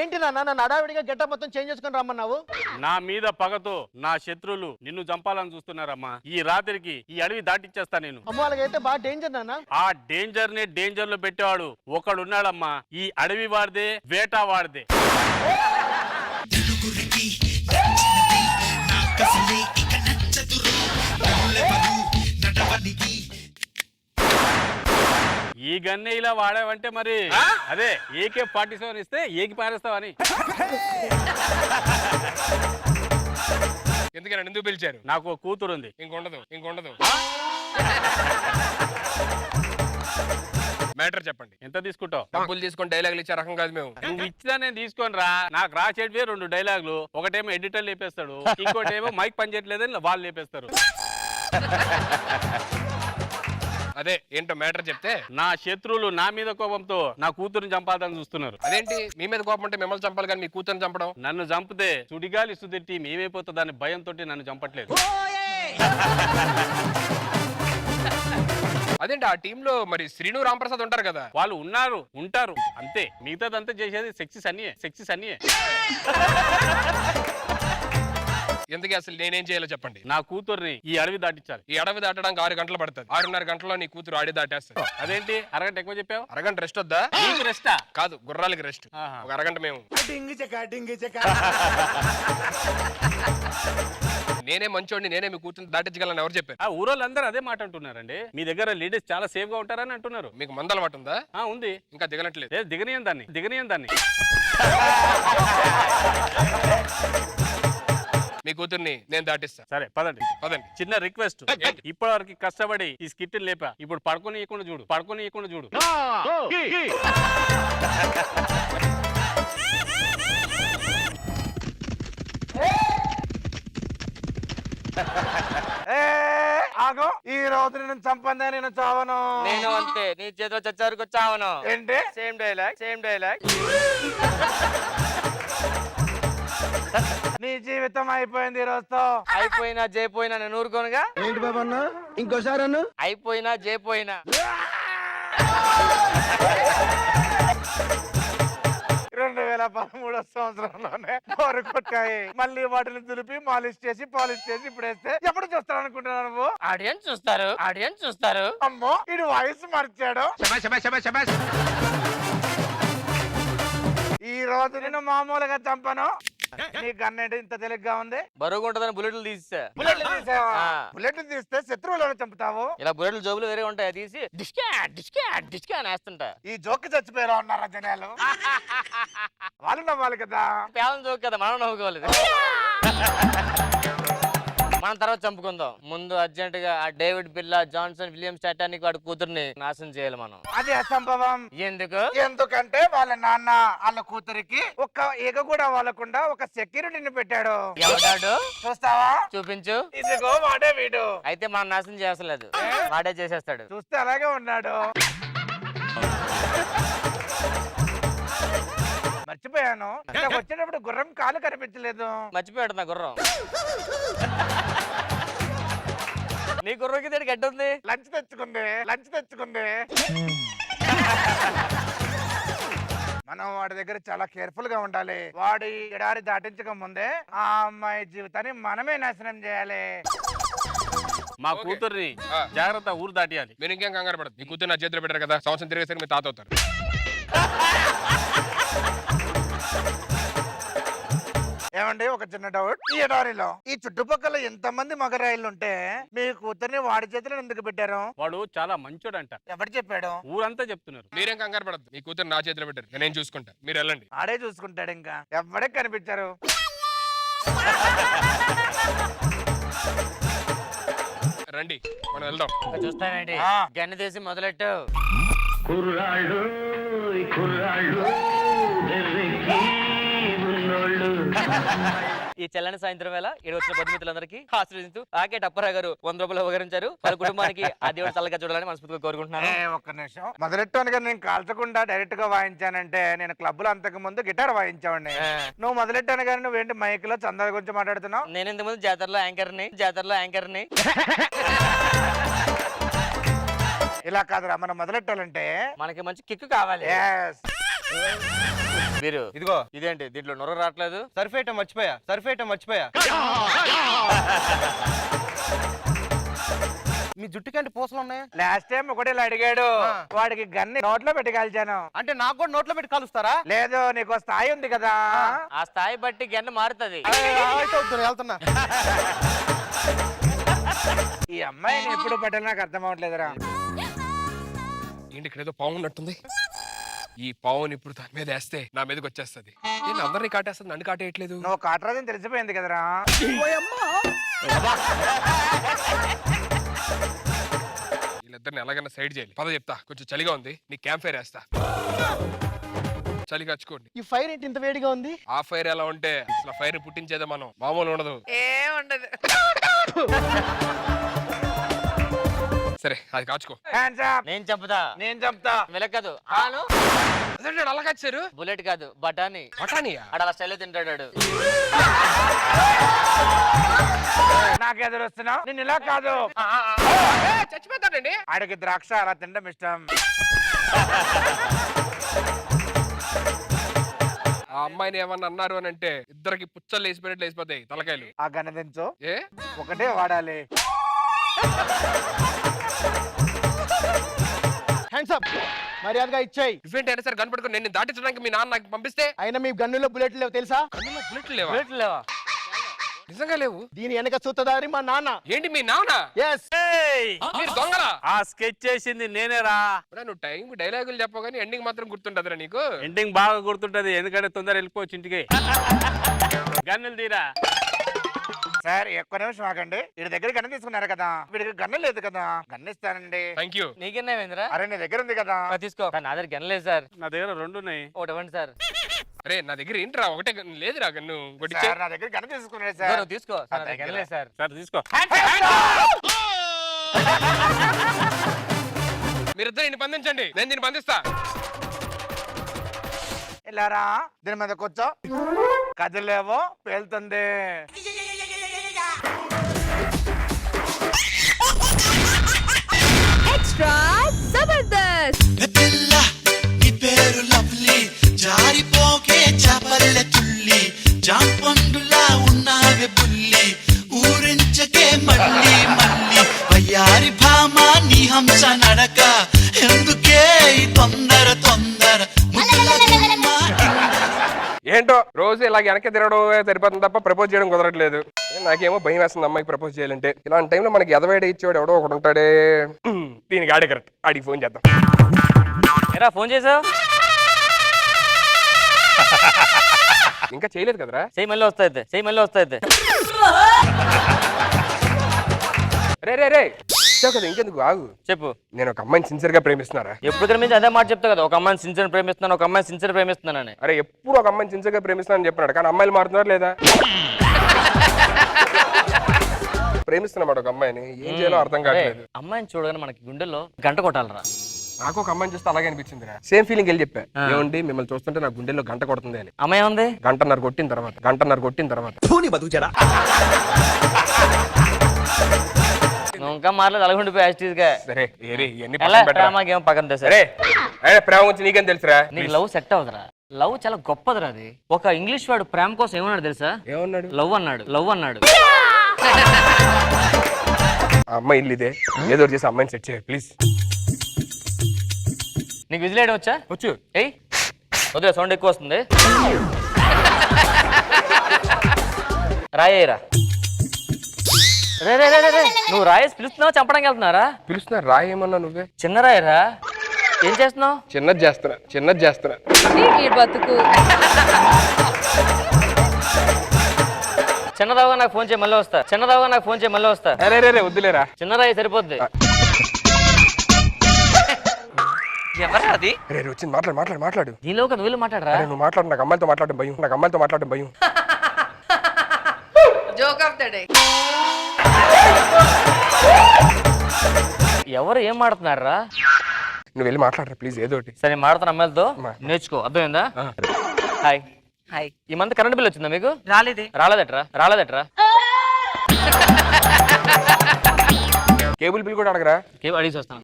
ఏంటి నాన్న నన్ను అడావిడిగా గెట్ట మొత్తం చేంజ్ చేసుకుని రమ్మన్నావు?
నా మీద పగతో నా శత్రువులు నిన్ను చంపాలని చూస్తున్నారమ్మా. ఈ రాత్రికి ఈ అడవి దాటిచ్చేస్తా నేను.
అమ్మ వాళ్ళకైతే బాగా డేంజర్ నాన్న.
ఆ డేంజర్ నే డేంజర్ లో పెట్టేవాడు ఒకడున్నాడమ్మా. ఈ అడవి వాడిదే, వేట వాడిదే. ఈ గన్నే ఇలా వాడావంటే మరి అదే AK-47 ఇస్తే ఏకి పారేస్తావని.
ఎందుకని ఎందుకు పిలిచారు?
నాకు ఒక కూతురుంది.
ఇంకొండదు. మ్యాటర్ చెప్పండి.
ఎంత తీసుకుంటావు?
డబ్బులు తీసుకొని డైలాగులు ఇచ్చే రకం కాదు మేము.
నువ్వు ఇచ్చినా నేను తీసుకొని రా. నాకు రాసేటివే 2 డైలాగులు. ఒకటేమో ఎడిటర్ లేపేస్తాడు, ఇంకోటేమో మైక్ పనిచేయట్లేదని వాళ్ళు లేపేస్తారు.
అదే ఏంటో మ్యాటర్ చెప్తే.
నా శత్రువులు నా మీద కోపంతో నా కూతురుని చంపాలని చూస్తున్నారు.
అదేంటి మీ మీద కోపం అంటే మిమ్మల్ని చంపాలి కానీ మీ కూతురుని చంపడం?
నన్ను చంపితే సుడిగాలి సుదిట్టి మేమైపోతుందని భయంతో నన్ను చంపట్లేదు.
అదేంటి ఆ టీమ్ లో మరి శ్రీను రాంప్రసాద్ ఉంటారు కదా.
వాళ్ళు ఉంటారు అంతే. మిగతాదంతా చేసేది సెక్సీ సన్నీయే.
ఎందుకు అసలు నేనేం చేయాలో చెప్పండి.
నా కూతుర్ని ఈ అడవి దాటించాలి.
ఈ అడవి దాటడానికి 6 గంటలు పడుతుంది. 6:30 గంటల్లో నీ కూతురు ఆడి దాటేస్తుంది.
అదేంటి అరగంట ఎక్కువ చెప్పావు?
అరగంట రెస్ట్ వద్దా?
నీకు రెస్టా?
కాదు, గుర్రాలకి రెస్ట్. ఒక అరగంట మేము. నేనే మంచోడిని, నేనే మీ కూతురు దాటించగలను ఎవరు చెప్పారు?
ఆ ఊరోళ్ళందరూ అదే మాట అంటున్నారండి. మీ దగ్గర లేడీస్ చాలా సేఫ్ గా ఉంటారని అంటున్నారు.
మీకు మందల మాట ఉందా?
ఉంది.
ఇంకా దిగనట్లేదు.
దిగనీయం దాన్ని.
మీ కూతుర్ని నేను దాటిస్తా.
సరే పదండి. చిన్న రిక్వెస్ట్, ఇప్పటి వరకు కష్టపడి ఈ స్కిట్ లేపా, ఇప్పుడు పడుకొని ఇవ్వకుండా చూడు.
ఆగో, ఈ రోజు నేను చంపందే, నేను చావను.
నేను అంతే, నీ చేతిలో చచ్చారు వచ్చావను.
ఏంటి?
Same dialogue.
నీ జీవితం అయిపోయింది ఈ రోజుతో.
అయిపోయినా జైపోయినా నేను ఊరుకోనుగా.
ఏంటి బాబా అన్న? ఇంకోసారి అన్న.
అయిపోయినా జైపోయినా
2013 సంవత్సరంలోనే బోరు కొట్టాయి. మళ్ళీ వాటిని దులిపి పాలిష్ చేసి ఇప్పుడు వేస్తే ఎప్పుడు చూస్తాను అనుకుంటున్నాను నువ్వు?
ఆడియన్స్ చూస్తారు.
అమ్మో, ఇడు వయసు మార్చాడు. ఈ రోజు నేను మామూలుగా చంపను. నీ గన్నేంటి ఇంత తెలిగ్గా ఉంది?
బరువుగా ఉంటుందని బుల్లెట్లు తీసా.
బుల్లెట్లు తీసావా?
ఆ.
బుల్లెట్లు తీస్తే శత్రువులను చంపుతావు.
ఇలా బుల్లెట్లు జోబులు వేరే ఉంటాయి, తీసి డిస్కా అని వేస్తుంటా.
ఈ జోక్కి చచ్చిపోయారా ఉన్నారా జనాలు? వాళ్ళు నవ్వాలి కదా.
పేలం జోక్ కదా, మనం నవ్వుకోవాలి. మనం తర్వాత చంపుకుందాం. ముందు అర్జెంట్ గా ఆ డేవిడ్ బిల్లా జాన్సన్ విలియమ్స్ టైటానిక్ వాడి కూతుర్ని నాశనం చేయాలి మనం.
అది అసంభవం. ఎందుకంటే వాళ్ళ నాన్న వాళ్ళ కూతురికి ఒక్క ఎగ కూడా వాళ్ళకుండా ఒక సెక్యూరిటీని పెట్టాడు.
ఎవడాడు?
చూస్తావా?
చూపించు.
ఇదిగో వాడే వీడు.
అయితే మనం నాశనం చేస్తలేదు, వాడే చేసేస్తాడు.
చూస్తే అలాగే ఉన్నాడు. మర్చిపోయాను, ఇక్కడికి వచ్చేటప్పుడు గుర్రం కాలు కనిపించలేదు.
మర్చిపోయాడు నా గుర్రం. నీ గుర్రంకి దేనికి గడ్డ ఉంది?
లంచ్ తెచ్చుకుంది. మనం వాడి దగ్గర చాలా కేర్ఫుల్ గా ఉండాలి. వాడి ఎడారి దాటించక ముందే ఆ అమ్మాయి జీవితాన్ని మనమే నాశనం చేయాలి.
మా కూతుర్ని జాగ్రత్త ఊరు దాటియాలి.
మీరు ఇంకేం కంగారు పడదు. మీ కూతురు నా చేతిలో పెట్టారు కదా, సంవత్సరం తిరిగేసరికి మీ తాత అవుతారు.
ఏమండి, ఒక చిన్న డౌట్. ఈ ఎడారిలో ఈ చుట్టుపక్కల ఎంతమంది మగరాయిలు ఉంటే మీ కూతుర్ని వాడి చేతిలో ఎందుకు పెట్టారు?
వాడు చాలా మంచోడంట.
ఎవరు చెప్పాడు?
ఊరంతా చెప్తున్నారు.
మీరేం కంగారు పడద్దు. మీ కూతురు నా చేతిలో పెట్టారు, నేనేం చూసుకుంటా, మీరు వెళ్ళండి.
ఆడే చూసుకుంటాడు. ఇంకా ఎవడే కనిపించారు?
రండి, మనం వెళ్దాం.
చూస్తామేంటి? గన్ను తీసి మొదలెట్టు. ఈ చల్లని సాయంత్రం వేళ ఇక్కడ వచ్చిన బంధుమిత్రులందరికీ ఆశీర్వదిస్తూ ఆకేట్ అప్పారావు గారు 100 రూపాయలు ఉపకరించారు. వాళ్ళ కుటుంబానికి ఆ దేవుడు చల్లగా చూడాలని మనస్ఫూర్తిగా కోరుకుంటున్నాను.
ఒక్క నిమిషం. మొదలెట్టాను నేను కాల్చకుండా డైరెక్ట్ గా వాయించానంటే, నేను క్లబ్ లో అంతకు ముందు గిటార్ వాయించావండి. నువ్వు మొదలెట్టాను కానీ నువ్వేంటి మైక్ లో చందాల గురించి మాట్లాడుతున్నావు?
నేను ఇంతకు ముందు జాతరలో యాంకర్ని.
ఇలా కాదురా, మనం మొదలెట్టాలంటే
మనకి మంచి కిక్ కావాలి. మీరు
ఇదిగో
ఇదేంటి దీంట్లో నొర రావట్లేదు?
సర్ఫేటం మర్చిపోయా.
మీ జుట్టుకంటే పూసలు ఉన్నాయి.
లాస్ట్ టైం ఒకటి అడిగాడు, వాడికి గన్ని నోట్లో పెట్టి కాల్చాను.
అంటే నాకు కూడా నోట్లో పెట్టి కాలుస్తారా?
లేదు, నీకు స్థాయి ఉంది కదా.
ఆ స్థాయి బట్టి గన్ను మారుతుంది.
వెళ్తున్నా. ఈ అమ్మాయిని ఎప్పుడు పట్టాలి నాకు అర్థం అవట్లేదురా.
ఏంటి ఇక్కడ ఏదో పాము ఉన్నట్టుంది? ఈ పావుని ఇప్పుడు దాని మీద వేస్తే నా మీదకి వచ్చేస్తుంది. నేను అందరినీ కాటేస్తుంది, నన్ను కాటేయట్లేదు.
నువ్వు కాటరాదని తెలిసిపోయింది కదరా.
వీళ్ళిద్దరిని ఎలాగైనా సైడ్ చేయాలి. పద చెప్తా, కొంచెం చలిగా ఉంది, నీ క్యాంప్ ఫైర్ వేస్తా. చలి కచ్చుకోండి.
ఈ ఫైర్ ఏంటి ఇంత వేడిగా ఉంది?
ఆ ఫైర్ ఎలా ఉంటే అసలు ఫైర్ పుట్టించేదే మనం, మామూలు ఉండదు.
ఏముండదు.
సరే, అది కాచుకో.
నేను చంపుతా. వెలకదు.
అలా కాచారు.
బుల్లెట్ కాదు, బఠానీ.
బఠానీయా?
అలా స్టైల్లో తింటాడు.
నాకు ఎదురొస్తున్నావు నేను ఇలా కాదు
చచ్చిపోతాడండి.
ఆడికి ద్రాక్ష అలా తినడం ఇష్టం.
ఆ అమ్మాయిని ఏమన్నా అన్నారు అని అంటే ఇద్దరికి పుచ్చలు వేసిపోయినట్లు వేసిపోతాయి తలకాయలు.
ఆ గన్న దించు
ఏ
ఒకటే వాడాలి.
మర్యాదగా ఇచ్చాయి.
ఇవేంటి అయినా సరే కనపడుకుని నేను దాటించడానికి మీ నాన్న నాకు పంపిస్తే
అయినా మీ గన్నులో బుల్లెట్లు లేవు తెలుసా?
బుల్లెట్లు లేవా?
బుల్లెట్లు లేవా?
నిజంగా లేవు.
దీని వెనక సూత్రధారి మా నాన్న.
ఏంటి మీ నాన్న?
ఎస్.
మీరు దొంగలా?
ఆ స్కెచ్ చేసింది నేనేరా.
నువ్వు టైం డైలాగులు చెప్పవు కానీ ఎండింగ్ మాత్రం గుర్తుంటదిరా నీకు.
ఎండింగ్ బాగా గుర్తుంటది, ఎందుకంటే తొందర వెళ్ళిపోవచ్చు ఇంటికి. గన్నులు తీరా.
సార్ ఒక్క నిమిషం ఆగండి. వీడి దగ్గర గన్న తీసుకున్నారు కదా, వీడికి గన్న లేదు కదా, గన్న ఇస్తానండి.
Thank you.
నీకెన్నేమైందిరా?
అరే నీ దగ్గర ఉంది కదా.
తీసుకో. నా దగ్గర గెనలేదు సార్.
నా దగ్గర 2 ఉన్నాయి.
ఒకటి ఇవ్వండి సార్.
అరే నా దగ్గర ఏంట్రా ఒకటే లేదురా గన్ను. కొట్టించే.
సార్ నా దగ్గర గన్న తీసుకున్నాడు సార్.
నువ్వు తీసుకో. సార్ నా దగ్గర గెనలేదు సార్.
సార్ తీసుకో.
మీరిద్దరు దీన్ని బంధించండి, నేను దీన్ని బంధిస్తా.
ఇలారా దీని మీద కూర్చో. కదిలేవో పేలుతుంది.
ఎక్స్ట్రా జబర్దస్త్.
నీ పేరు లవ్లీ, జారిపోకే చపల్లె తుల్లి, జాంపండులా ఉన్నావే బుల్లి, ఊరించకే మళ్ళీ మళ్ళీ, వయ్యారి భామ నీ హంస నడక, ఎందుకే ఈ తొందర తొందర ముద్దుల గుమ్మ.
ఏంటో రోజు ఇలా వెనక్కి తిరగడం సరిపోతుంది తప్ప ప్రపోజ్ చేయడం కుదరట్లేదు. నాకేమో భయం వేస్తుంది అమ్మాయికి ప్రపోజ్ చేయాలంటే. ఇలాంటి టైంలో మనకి ఎదవేడ ఇచ్చేవాడు ఎవడో ఒకడు ఉంటాడే. దీనికి ఆడే కరెక్ట్. ఆడికి ఫోన్ చేద్దాం.
ఏరా ఫోన్ చేసావు?
ఇంకా చేయలేదు కదరా.
చెయ్యి మళ్ళీ వస్తాయి. చెయ్యి మళ్ళీ వస్తాయి.
రే రే రే కదా, ఇంకెందుకు ఆగు.
చెప్పు.
నేను ఒక అమ్మాయిని సిన్సియర్ గా ప్రేమిస్తున్నారా?
ఎప్పుడు కనిపించి అదే మాట చెప్తా కదా, ఒక అమ్మాయిని సిన్సియర్ ప్రేమిస్తున్నాను, ఒక అమ్మాయిని సిన్సియర్ ప్రేమిస్తున్నానని.
అరే ఎప్పుడు ఒక అమ్మాయిని సిన్సియర్ గా ప్రేమిస్తున్నానని చెప్పినాడు, కానీ అమ్మాయిలు మారుతున్నారు లేదా? ప్రేమిస్తున్నమాట ఒక అమ్మాయిని, ఏం చేయాలో అర్థం కావట్లేదు.
అమ్మాయిని చూడగానే మనకి గుండెల్లో గంట కొట్టాలరా.
నాకు ఒక అమ్మాయిని చూస్తే అలాగే అనిపించిందిరా. సేమ్ ఫీలింగ్ వెళ్ళి చెప్పా, ఏమండి మిమ్మల్ని చూస్తుంటే నాకు గుండెల్లో గంట కొడుతుంది అని.
అమ్మాయి ఉంది.
గంటన్నర కొట్టిన తర్వాత
నువ్వు ఇంకా మారలేదు, అలాగుండిపోయి యాస్టీస్గా.
సరే ఇవన్నీ
ప్రేమకేమో పక్కన తెసా.
ప్రేమ గురించి నీకేం తెలుసురా?
నీకు లవ్ సెట్ అవుతురా? లవ్ చాలా గొప్పదిరా. అది ఒక ఇంగ్లీష్ వాడు ప్రేమ కోసం ఏమన్నాడు తెలుసా?
ఏమన్నాడు?
లవ్ అన్నాడు.
ఆ అమ్మాయి ఇల్లు ఇదే, ఏదో చేసి అమ్మాయిని సెట్ చేయ ప్లీజ్.
నీకు విజిల్ వేయడం వచ్చా?
వచ్చు.
ఏయ్ వదిలే, సౌండ్ ఎక్కువ వస్తుంది. రాయేరా. రే రే రే రే, నువ్వు రాయేసి పిలుస్తున్నావా చంపడానికి వెళ్తున్నారా?
పిలుస్తున్నా. రాయేమన్నా నువ్వే?
చిన్న రాయరా. ఏం చేస్తున్నావు?
చిన్నది చేస్తున్నా.
ఈ బతుకు.
చిన్నదావుగా నాకు ఫోన్ చేయి మళ్ళీ వస్తా.
అరే రే వద్దులేరా.
చిన్న రాయి సరిపోద్ది. ఎవరా అది?
రే వచ్చింది, మాట్లాడు.
దీనిలో ఒక నువ్వు మాట్లాడరా.
నువ్వు మాట్లాడు. నాకు అమ్మాయితో మాట్లాడడం భయం.
Joke of the day.
ఎవరు ఏం మాడుతున్నారా?
నువ్వు వెళ్ళి మాట్లాడరా ప్లీజ్ ఏదో ఒకటి.
సరే మాడుతున్న అమ్మాయిలతో నేర్చుకో, అర్థమైందా? హాయ్. ఈ మంత్ కరెంట్ బిల్ వచ్చిందా మీకు? రాలేదట్రా.
కేబుల్ బిల్ కూడా అడగరా?
అడిగి వస్తాను.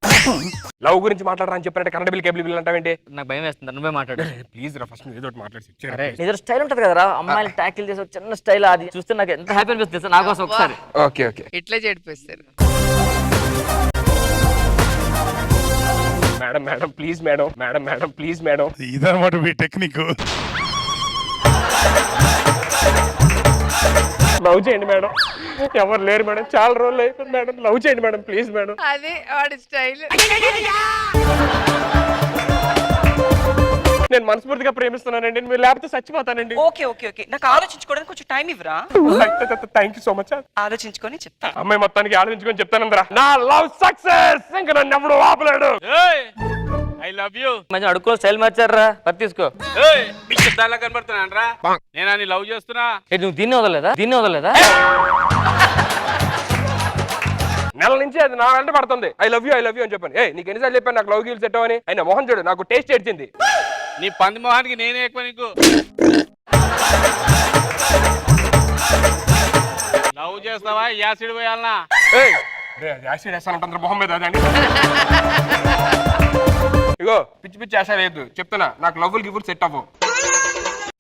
లవ్ గురించి మాట్లాడరా అని చెప్పారంటే కరెంట్ బిల్ కేబుల్ బిల్ అంటావేంటి?
నాకు భయం వేస్తుంది, నువ్వే మాట్లాడు.
ప్లీజ్ రా, ఫస్ట్ ఏదో ఒకటి మాట్లాడి.
ఏదో స్టైల్ ఉంటది కదరా, అమ్మాయిలు ట్యాకిల్ చేసే చిన్న స్టైల్, అది చూస్తే నాకు ఎంత హ్యాపీ అనిపిస్తుంది నా కోసం. ఒకసారి
ఓకే
ఇట్లే చెడిపోస్తారు.
Madam please madam.
ఇదన్నమాట మీ టెక్నిక్.
లవ్ చేయండి మేడం. ఎవరు లేరు మేడం, చాలా రోజులు అయిపోయింది మేడం. లవ్ చేయండి మేడం ప్లీజ్ మేడం.
అది వాడి స్టైల్.
నేను మనస్ఫూర్తిగా ప్రేమిస్తున్నానండి, మీరు లేకపోతే చచ్చిపోతానండి.
ఓకే నాకు ఆలోచించుకోవడానికి కొంచెం టైం ఇవ్వరా?
Thank you so much.
ఆలోచించుకొని చెప్తా.
అమ్మాయి మొత్తానికి ఆలోచించుకొని చెప్తానందరా. నా లవ్ సక్సెస్, ఇంకా నన్ను ఎవడు ఆపలేడు.
I love you.
మంచి అడుక్కో స్టైల్ మార్చారా. పది తీసుకో.
దానిలా కనబడుతున్నాను రా. నేను అని లవ్ చేస్తున్నా.
నువ్వు దీన్ని వదలలేదా?
నెల నుంచి అది నా వెంట పడుతుంది. ఐ లవ్ యూ అని చెప్పాను. నీకు ఎన్నిసార్లు చెప్పాను నాకు లవ్ గీల్ సెట్ అవని? అయినా మోహన్ చూడు, నాకు టేస్ట్ ఏడ్చింది.
నీ పంది మొహానికి నేనే ఎక్కువ నీకు. లవ్ చేస్తావా యాసిడ్ పోయాలనా?
ఏయ్, రే, అది యాసిడ్ వేస్తానంటారు మొహం మీద అదండి. ఇగో పిచ్చి పిచ్చి యాస లేదు చెప్తున్నా, నాకు లవ్వులు గివ్వులు సెట్ అవ్వు.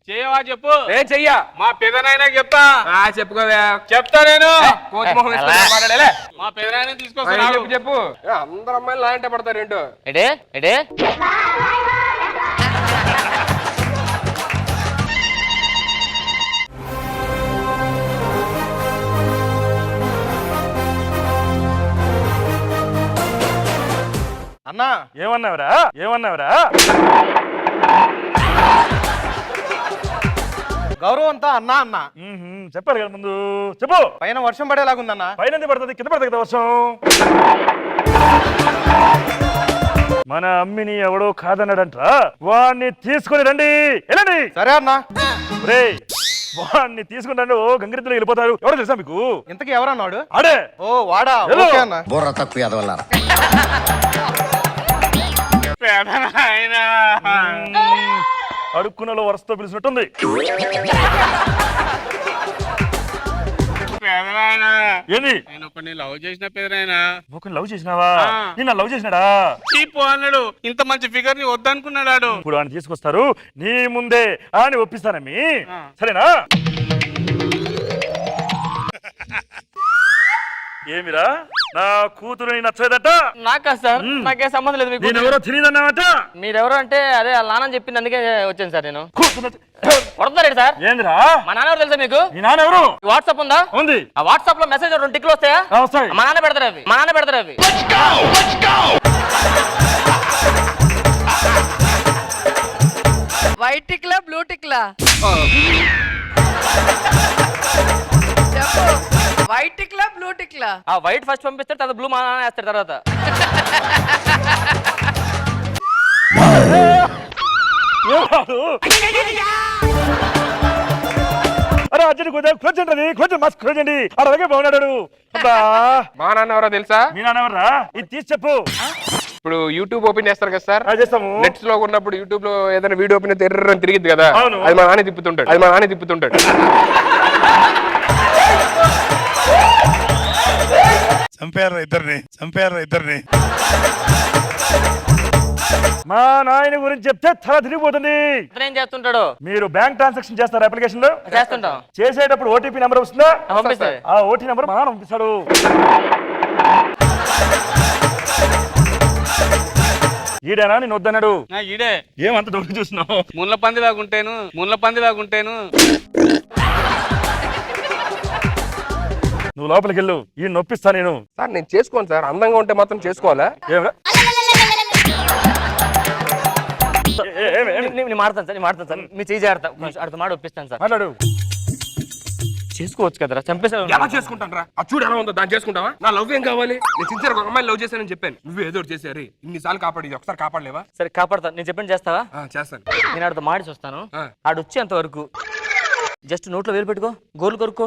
చేయవా చెప్పు.
ఏం చెయ్యా?
మా పెదనాయన చెప్తా.
చెప్పుకోవే.
చెప్తా నేను.
కోతి మొహం వేసుకొని మాట్లాడేలే.
మా పెదనాయన తీసుకొస్తాను.
చెప్పు చెప్పు. అందరు అమ్మాయిలు లాంటే పడతారు ఏంటో.
ఎడే ఎడే
అన్నా
ఏమన్నావురా ఏమన్నావురా?
గౌరవం అంతా అన్నా అన్నా
చెప్పాలి కదా ముందు చెప్పు.
పైన వర్షం పడేలాగుందన్నా.
పైన ఎందుకు పడుతుంది, కింద పడుతుంది కదా వర్షం. మన అమ్మిని ఎవడో కాదన్నాడంట్రా, వాణ్ణి తీసుకొని రండి. వెళ్ళండి.
సరే అన్నా.
రేయ్, వాణ్ణి తీసుకుని రండి. ఓ గంగిరెద్దులు వెళ్ళిపోతారు. ఎవరో తెలుసా మీకు?
ఇంతకీ ఎవరన్నాడు?
ఆడే.
ఓ వాడా.
వెళ్ళు.
ఓకే అన్నా.
బుర్ర తక్కువ ఎదవల్లారా.
పెదనాయన.
అడుక్కునలో వరుసతో పిలిచినట్టుంది.
పెదనాయన.
ఏంది?
నేను ఒకరిని లవ్ చేసిన పెదనాయన.
ఒకరిని లవ్ చేసినావా? నిన్న లవ్ చేసినాడా?
చీపు అన్నాడు. ఇంత మంచి ఫిగర్ ని వద్దనుకున్నాడు.
ఇప్పుడు ఆయన తీసుకొస్తారు, నీ ముందే అని ఒప్పిస్తానమ్మి. సరేనా? ఏమిరా, నా కూతురు నచ్చలేదట?
నాకా సార్, నాకే సంబంధం లేదు మీకు.
నేనెవరో తెలియదన్నావట.
మీరెవరో అంటే అదే వాళ్ళ నాన్న చెప్పింది, అందుకే వచ్చాను సార్ నేను.
కూతురు
కొడతారేంటి సార్?
ఏందిరా?
మా నాన్న ఎవరు తెలుసా మీకు?
నీ నాన్న ఎవరు?
వాట్సాప్ ఉందా?
ఉంది.
ఆ వాట్సాప్ లో మెసేజ్ 2 టిక్లు వస్తాయా?
వస్తాయి.
మా నాన్న పెడతారు అవి. మా నాన్న పెడతారు అవి.
వైట్ టిక్లా బ్లూ టిక్లా? చెప్పు, వైట్ టిక్లా బ్లూ టిక్లా?
ఆ వైట్ ఫస్ట్ పంపిస్తారు, తర్వాత బ్లూ మా నాన్న వేస్తారు తర్వాత.
అరే అర్జున్ కొంచెండి, కొంచెం మస్తు కొంచెండి. అలాగే బాగున్నాడు. అబ్బా,
మా నాన్న ఎవరో తెలుసా?
మీ నాన్న ఎవర్రా? ఇది తీసి చెప్పు.
ఇప్పుడు యూట్యూబ్ ఓపెన్ చేస్తారు కదా సార్,
చేస్తాము.
నెట్స్ లో ఉన్నప్పుడు యూట్యూబ్ లో ఏదైనా వీడియో ఓపెన్ అయితే ఎర్రని తిరిగిద్ది కదా,
అవును.
అది మా నాన్న తిప్పుతుంటాడు.
చంపారు ఇద్దరిని. మా నాయన గురించి చెప్తే తల తిరిగిపోతుంది.
అతను ఏం చేస్తుంటాడు?
మీరు బ్యాంక్ ట్రాన్సాక్షన్ చేస్తారు అప్లికేషన్ లో?
చేస్తుంటాం.
చేసేటప్పుడు ఓటీపీ నెంబర్ వస్తుందా?
పంపిస్తాయి.
ఆ ఓటీ నెంబర్ మా నాన్న పంపిస్తాడు. ఈడేనా నేను వద్దన్నాడు?
ఈడే.
ఏమంత దొరికి చూస్తున్నావు?
ముళ్ళ పంది లాగుంటేను.
నువ్వు లోపలికి వెళ్ళు, ఈ నొప్పిస్తా నేను.
సార్ నేను చేసుకోను సార్, అందంగా ఉంటే మాత్రం చేసుకోవాలా?
నేను మాడతాను సార్, మీ చేయి జాగ్రత్త. అర్థం మాట ఒప్పిస్తాను సార్.
మాట్లాడు.
చేసుకోవచ్చు కదరా, చంపేసాడు.
ఎలా చేసుకుంటాను రా? ఆ చూడు ఎలా ఉందో, దాన్ని చేసుకుంటావా? నా లవ్ ఏం కావాలి? నేను సిన్సియర్ ఒక అమ్మాయి లవ్ చేశానని చెప్పాను, నువ్వు ఏదో ఒకటి చేశారు. ఇన్నిసార్లు కాపాడి ఒకసారి కాపాడలేవా?
సరే కాపాడతాను, నేను చెప్పండి చేస్తావా?
చేస్తాను.
నేను ఆడితో మాడి వస్తాను. ఆడు వచ్చేంత వరకు జస్ట్ నోట్లో వేలు పెట్టుకో, గోర్లు కొరుక్కో,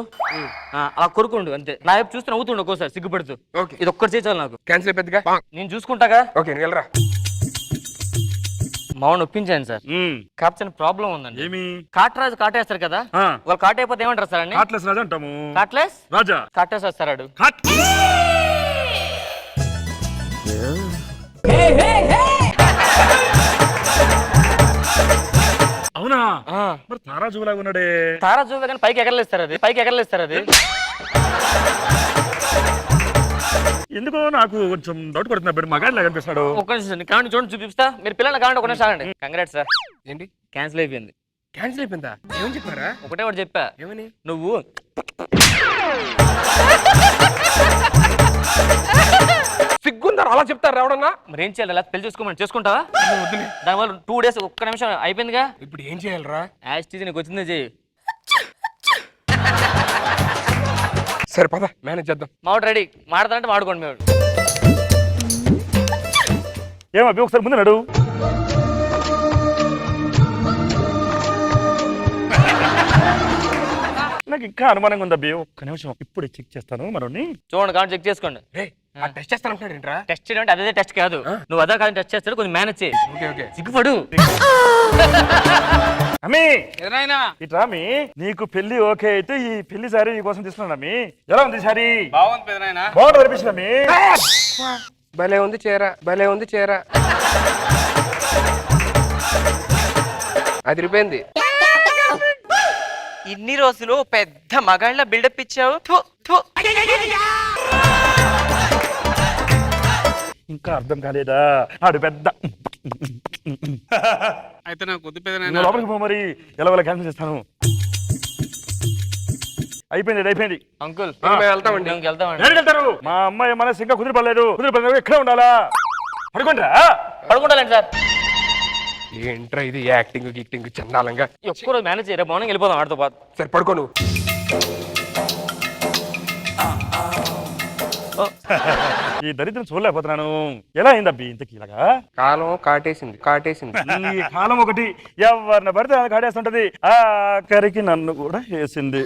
అలా కొరుకుండు అంతే. నా వైపు చూస్తే నవ్వుతుండు ఒక్కోసారి సిగ్గుపడుతూ. ఇది ఒక్కటి చేయాలి నాకు.
క్యాన్సిల్ అయిపోద్దిగా.
నేను చూసుకుంటాగా.
ఓకే నువ్వు వెళ్ళరా.
మామూలు ఒప్పించాను సార్. కాకపోతే ప్రాబ్లం ఉందండి.
ఏమి?
కాటరాజు కాటేస్తారు కదా, వాళ్ళు కాటైపోతే ఏమంటారు సార్ అని?
కాట్లెస్ రాజా అంటాము.
కాట్లెస్
రాజా.
కాటేసి వస్తాడు.
అవునా? మరి తారాజులాగా ఉన్నాడే.
తారాజు కానీ పైకి ఎగరలేస్తారు అది.
ఎందుకో నాకు కొంచెం డౌట్ పడుతున్నా. మగాడిలా కనిపిస్తున్నాడు.
ఒక్క నిమిషం కానీ చూడండి, చూపిస్తా. మీరు పిల్లలు కావండి, ఒక నిమిషం ఆగండి. కంగ్రాట్స్ సార్,
ఏంటి
క్యాన్సిల్ అయిపోయింది.
క్యాన్సిల్ అయిపోయిందా? ఏమని చెప్పారా?
ఒకటి చెప్పా.
ఏమని?
నువ్వు
సిగ్గుందా అలా చెప్తారు ఎవడన్నా?
మరి ఏం చేయాలి? పెళ్లి చేసుకుంటావా? దానివల్ల 2 days ఒక్క నిమిషం అయిపోయిందిగా.
ఇప్పుడు ఏం చేయాలరా?
యాజ్ నీకు వచ్చిందే చెయ్యి.
సరే పద మేనేజ్ చేద్దాం.
మావాడు రెడీ, మాడతానంటే మాడుకోండి. మేము
ఏమబ్బి ఒకసారి ముందు నడు. నాకు ఇంకా అనుమానంగా ఉంది అబ్బి. ఒక్క నిమిషం ఇప్పుడే చెక్ చేస్తాను. మనోని
చూడండి, కానీ చెక్ చేసుకోండి.
టెస్ట్ చేస్తానంటాడు ఏంట్రా?
టెస్ట్ చేయడం అంటే అదే టెస్ట్ కాదు, నువ్వు అదే కాదు టెస్ట్ చేస్తాడు, కొంచెం మేనేజ్ చేయి.
Okay okay.
సిగ్గుపడు.
అమ్మి
ఎదురైనా
ఇట్రా అమ్మి, నీకు పెళ్లి ఓకే అయితే ఈ పెళ్లి సారీ నీ కోసం తీసుకున్నాను అమ్మి. ఎలా ఉంది సారీ?
బాగుంది పెదనాయనా.
బాగుంది అనిపించింది అమ్మి.
భలే ఉంది చీర, భలే ఉంది చీర. అది రిపోయింది.
ఇన్ని రోజులు పెద్ద మగాళ్ళ బిల్డప్ ఇచ్చావు.
ఇంకా అర్థం కాలేదా? ఆడు పెద్ద
అయితే నాకు కొద్ది
నువ్వు
పెదనాయనా.
లోపలికి పో మరి, ఎలా క్యాన్సిల్ చేస్తాను. అయిపోయింది.
అంకుల్
మేము వెళ్తామండి.
వెళ్తామండి.
ఎక్కడికి వెళ్తారు? మా అమ్మాయి మనసు ఇంకా కుదిరిపడలేదు. ఎక్కడ ఉండాలా? పడుకుంటా.
పడుకుంటాలండి సార్.
ఏంట్రా ఇది యాక్టింగ్ గిక్టింగ్ చందాలంగా.
ఒక్క రోజు మేనేజ్ చేయరా, మార్నింగ్ వెళ్ళిపోదాం ఆడితో పాటు.
సరే పడుకో నువ్వు.
ఈ దరిద్రం చూడలేకపోతున్నాను. ఎలా అయిందబ్బి ఇంతకీ ఇలాగా?
కాలం కాటేసింది.
ఈ కాలం ఒకటి ఎవరిని పడితే అది కాడేస్తుంటది. ఆఖరికి నన్ను కూడా వేసింది.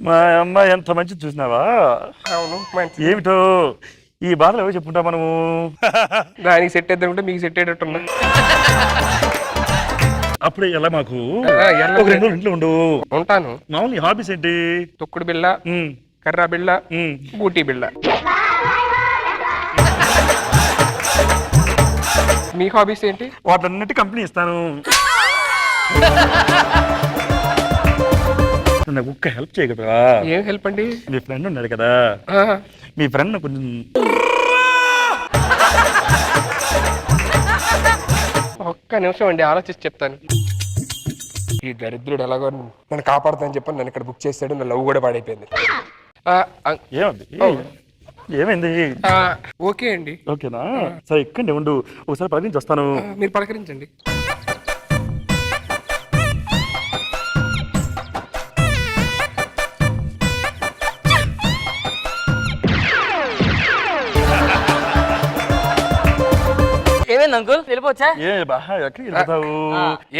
మా అమ్మాయి ఎంత మంచి చూసినావా?
అవును మంచి.
ఏమిటో ఈ బాధలు ఎవరు చెప్పుకుంటా మనము.
దానికి సెట్ అయితే మీకు సెట్ అయ్యేటట్టున్నా.
అప్పుడే ఎలా మాకు
ఎలా?
ఒక 2 రోజులు ఇంట్లో ఉండు.
ఉంటాను.
మామూలు హాబీస్ ఏంటి?
తొక్కుడు బిళ్ళ,
ఉమ్,
కర్రా బిళ్ళ,
ఉమ్.
బూటీ బిళ్ళ. మీ హాబీస్ ఏంటి?
వాటన్నిటి కంపెనీ ఇస్తాను. నాకు ఒక్క హెల్ప్ చేయగలరా?
ఏం హెల్ప్ అండి?
మీ ఫ్రెండ్ ఉన్నాడు కదా, మీ ఫ్రెండ్ కొంచెం
ఒక్క నిమిషం అండి, ఆలోచించి చెప్తాను. ఈ దరిద్రుడు ఎలాగో నన్ను కాపాడుతానని చెప్పని నన్ను ఇక్కడ బుక్ చేస్తాడు. నా లవ్ కూడా పాడైపోయింది.
ఏమంది? ఏమైంది?
ఓకే అండి.
ఓకేనా? సరే ఎక్కండి ఉండు, ఒకసారి పది వస్తాను.
మీరు పలకరించండి.
ఏమైంది అంకుల్, వెళ్ళిపోవచ్చా?
ఎక్కడికి వెళ్తావు?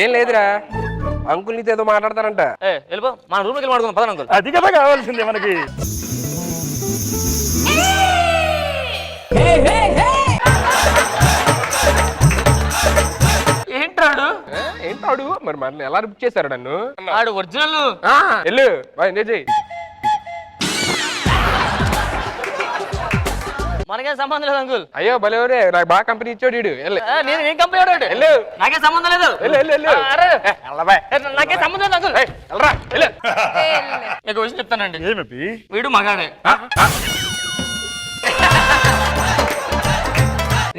ఏం లేదురా, అంకుల్ నీతో ఏదో మాట్లాడతారంట.
వెళ్ళిపో, మన రూమ్ లోకి మాట్లాడుకుందాం పద అంకుల్.
అది కదా కావాల్సిందే మనకి.
ఏంటాడు
ఏంటాడు మరి మన ఎలా బుక్ చేశారు నన్ను?
ఆడు ఒరిజినల్.
వెళ్ళు బాయ్, ఎంజాయ్ చేయి.
మనకేం సంబంధం లేదు అంకుల్.
అయ్యో భలేవరే, నాకు బాగా కంపెనీ ఇచ్చాడు వీడు.
నేను కంపెనీ వాడు.
వెళ్ళు.
నాకేం సంబంధం లేదు. నాకేం సంబంధం లేదు అంకుల్. మీకు విషయం చెప్తానండి.
ఏమి
వీడు మగాడే.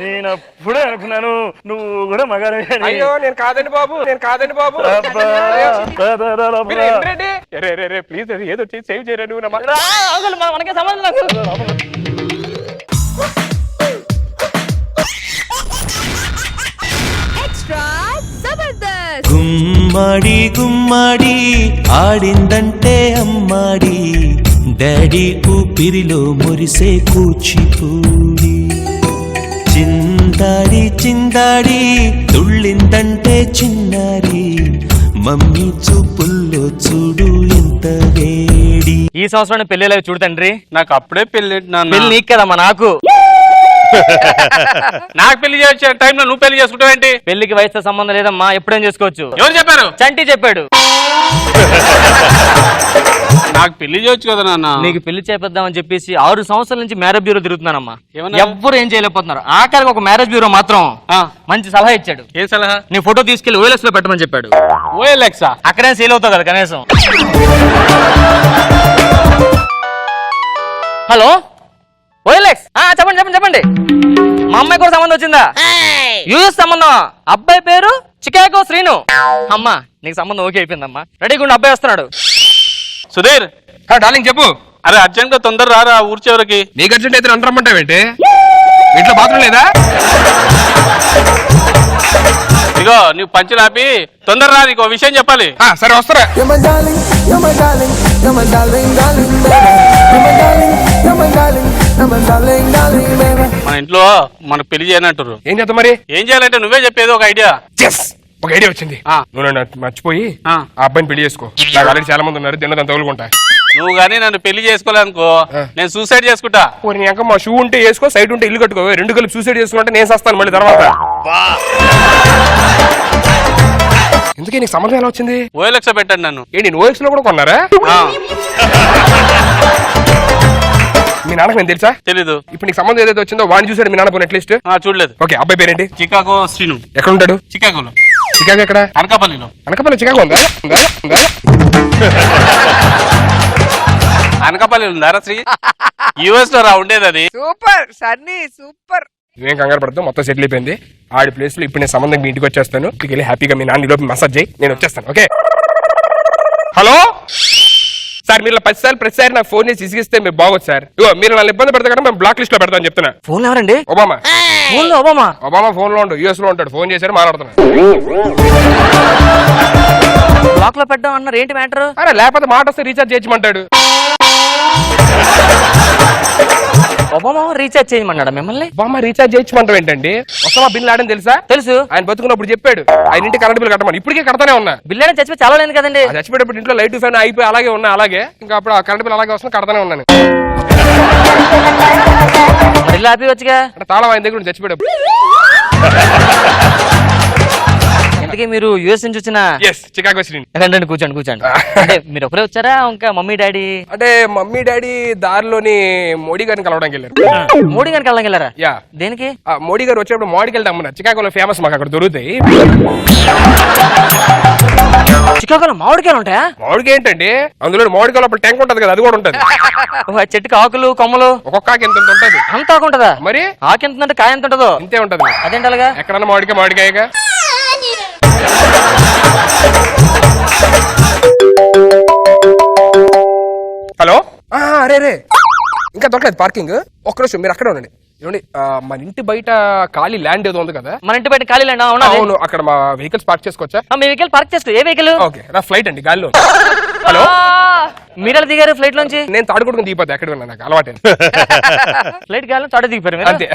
నేను అప్పుడే అనుకున్నాను నువ్వు కూడా మగాడే.
అయ్యో నేను కాదండి బాబు, నేను కాదండి బాబు. ప్లీజ్ అది ఏదో సేవ్ చేయరా నువ్వు.
మనకే సంబంధం లేదు.
గుమ్మడి గుమ్మడి ఆడిందంటే అమ్మాడి, డాడీ ఊపిరిలో మురిసే కూచిపూడి. చిందాడి చిందాడి తుళ్ళిందంటే చిన్నారి, మమ్మీ చూపుల్లో చూడు ఎంత వేడి.
ఈ సంవత్సరం పెళ్లి చూడు తండ్రి.
నాకు అప్పుడే పెళ్లి
పెళ్లి నీకు కదమ్మా, నాకు.
నాకు పెళ్లి చేసే టైంలో నువ్వు పెళ్లి చేసుకుంటావేంటి?
పెళ్లికి వయసుతో సంబంధం లేదమ్మా, ఎప్పుడైనా చేసుకోవచ్చు.
ఎవరు చెప్పారు?
చంటి చెప్పాడు.
నాకు పెళ్లి చేయొచ్చు కదా నాన్న.
నీకు పెళ్లి చేపిద్దామని చెప్పేసి 6 సంవత్సరాల నుంచి మ్యారేజ్ బ్యూరో తిరుగుతున్నానమ్మా.
ఏమన్నా?
ఎవ్వరు ఏం చేయలేకపోతున్నారు. ఆఖరికి ఒక మ్యారేజ్ బ్యూరో మాత్రం మంచి సలహా ఇచ్చాడు.
ఏం సలహా?
నీ ఫోటో తీసుకెళ్లి OLX లో పెట్టమని చెప్పాడు.
OLX?
అక్కడే సేల్ అవుతావు కదా కనీసం. హలో OLX, చెప్పండి చెప్పండి చెప్పండి. మా అమ్మాయి కూడా సంబంధం వచ్చిందా? యూఎస్ సంబంధం. అబ్బాయి పేరు చికాగో శ్రీను. అమ్మా నీకు సంబంధం ఓకే అయిపోయిందమ్మా. రెడీగా ఉండి అబ్బాయి వస్తున్నాడు.
సుధీర్
డార్లింగ్ చెప్పు.
అరే అర్జెంట్ గా తొందర రారా ఊరి చివరికి.
నీకు అర్జెంట్ అయితే నన్ను రమ్మంటావేంటి? ఇంట్లో బాత్రూమ్ లేదా?
ఇగో నువ్వు పంచులు ఆపి తొందర రా, నీకు విషయం చెప్పాలి.
సరే వస్తారా.
మన ఇంట్లో మనకు పెళ్లి చేయనంటారు.
ఏం చేద్దాం మరి?
ఏం చేయాలంటే నువ్వే చెప్పేది ఒక ఐడియా.
ఒక ఐడియా వచ్చింది. నువ్వు నన్ను మర్చిపోయి ఆ అబ్బాయిని పెళ్లి చేసుకో. నాకు ఆల్రెడీ చాలా మంది ఉన్నారు, తిన్నదంత తగులుకుంటా.
నువ్వు గానీ నన్ను పెళ్లి చేసుకోలేనుకో నేను సూసైడ్ చేసుకుంటా.
నీ అంక మా షూ ఉంటే వేసుకో, సైడ్ ఉంటే ఇల్లు కట్టుకో. రెండు కలిపి సూసైడ్ చేసుకుంటే నేను చేస్తాను మళ్ళీ తర్వాత. ఎందుకే నీకు సంబంధం ఎలా వచ్చింది?
ఓఎల్ఎక్స్ పెట్టండి నన్ను.
నేను ఓఎక్స్ లో కూడా కొన్నారా? మీ నాన్నకు నేను తెలుసా?
తెలీదు.
ఇప్పుడు నీకు సంబంధం ఏదైతే వచ్చిందో వాడిని చూసాడు మీ నాన్న పోనీ అట్లీస్ట్?
చూడలేదు.
ఓకే, అబ్బాయి పేరేంటి?
చికాగో శ్రీను.
ఎక్కడ ఉంటాడు?
చికాగోలో.
చికాగో ఎక్కడ?
అనకాపల్లిలో.
అనకాపల్లి చికాగో ఉందా?
అనకాపల్లి ఉందారా శ్రీ? యుఎస్ లో రా ఉండేది అది.
Super Sunny super.
నువ్వేం కంగారు పడతావు, మొత్తం సెటిల్ అయిపోయింది. ఆడి ప్లేస్ లో ఇప్పుడు నేను సంబంధం మీ ఇంటికి వచ్చేస్తాను. ఇంటికి వెళ్ళి హ్యాపీగా మీ నాన్న లోపు మసాజ్ చేయి, నేను వచ్చేస్తాను. ఓకే. హలో సార్, మీరు 10 సార్లు ప్రతిసారి నాకు ఫోన్ చేసి ఇసిగిస్తే మీరు బాగోదు సార్. ఇగో మీరు నన్ను ఇబ్బంది పెడతా కదా, మేము బ్లాక్ లిస్ట్ లో పెడతాను చెప్తున్నా.
ఫోన్ ఎవరండి?
ఒబామా.
ఫోన్ లో ఒబామా?
ఒబామా ఫోన్ లో ఉండు, యూఎస్ లో ఉంటాడు. ఫోన్ చేశారు, మాట్లాడుతున్నాడు.
బ్లాక్ లో పెట్టడం అన్నారు, ఏంటి మ్యాటర్?
అరే లేకపోతే మాట వస్తే రీఛార్జ్ చేయమంటాడు.
ఒబామా రీఛార్జ్ చేయమన్నాడా మిమ్మల్ని?
ఒబామా రీఛార్జ్ చేయమంటావు ఏంటండి? ఒసామా బిన్ లాడెన్ తెలుసా?
తెలుసు.
ఆయన బతుకున్నప్పుడు చెప్పాడు ఆయన ఇంటి కరెంట్ బిల్ కట్టమని. ఇప్పటికే కడతానే ఉన్నా.
బిల్ అనేది చచ్చిపోయి చాలా లేదు కదండి.
చచ్చిపోయేటప్పుడు ఇంట్లో లైట్ ఫ్యాన్ అయిపోయి అలాగే ఉన్నా, అలాగే ఇంకా అప్పుడు ఆ కరెంట్ బిల్ అలాగే వస్తుంది, కడతానే ఉన్నాను.
బిల్ ఆపి వచ్చిగా.
అంటే తాళం ఆయన దగ్గర చచ్చిపోయేటప్పుడు.
ఇంతకీ మీరు యుఎస్ నుంచి వచ్చిన?
చికాగో శ్రీని.
రండి కూర్చోండి కూర్చోండి. అంటే మీరు ఒకరే వచ్చారా ఇంకా మమ్మీ డాడీ?
అంటే మమ్మీ డాడీ దారిలోని మోడీ గారిని కలవడానికి వెళ్ళారు.
మోడీ గారికి వెళ్ళడానికి వెళ్ళారా?
యా.
దేనికి?
మోడీ గారు వచ్చినప్పుడు మామిడికి వెళ్తాం అన్నారు. చికాగోలో ఫేమస్, మాకు అక్కడ దొరుకుతాయి.
చికాగోలో మామిడికాయలు ఉంటాయా?
మామిడికాయ ఏంటండి, అందులో మామిడికాయ లోపల ట్యాంక్ ఉంటది కదా, అది కూడా ఉంటది.
చెట్టుకి ఆకులు కొమ్మలు
ఒక్కొక్క ఆకు ఎంత ఉంటది?
అంత ఆకు ఉంటదా?
మరి
ఆకు ఎంత ఉంటే కాయ ఎంత ఉంటదో
ఇంతే ఉంటది.
అదేంటి అలాగా?
ఎక్కడన్నా మామిడికాయగా. హలో, అరే రే ఇంకా దొరకలేదు పార్కింగ్. ఒక్క నిమిషం మీరు అక్కడ ఉండండి. ఏమండి, మన ఇంటి బయట ఖాళీ ల్యాండ్ ఏదో ఉంది కదా?
మన ఇంటి బయట ఖాళీ ల్యాండ్?
అవును, అక్కడ మా వెహికల్స్ పార్క్ చేసుకోవచ్చా?
మీ వెహికల్ పార్క్ చేసుకో. ఏ వెహికల్?
ఓకే, నా ఫ్లైట్ అండి, గాల్లో. హలో,
మీరెలా దిగారు ఫ్లైట్ నుంచి?
నేను తాడుకుంటుకుని దిగిపోతే ఎక్కడ ఉన్నా, నాకు అలవాటే.
ఫ్లైట్ గాలి తాడు దిగిపోయారు మీరు?
అంతే.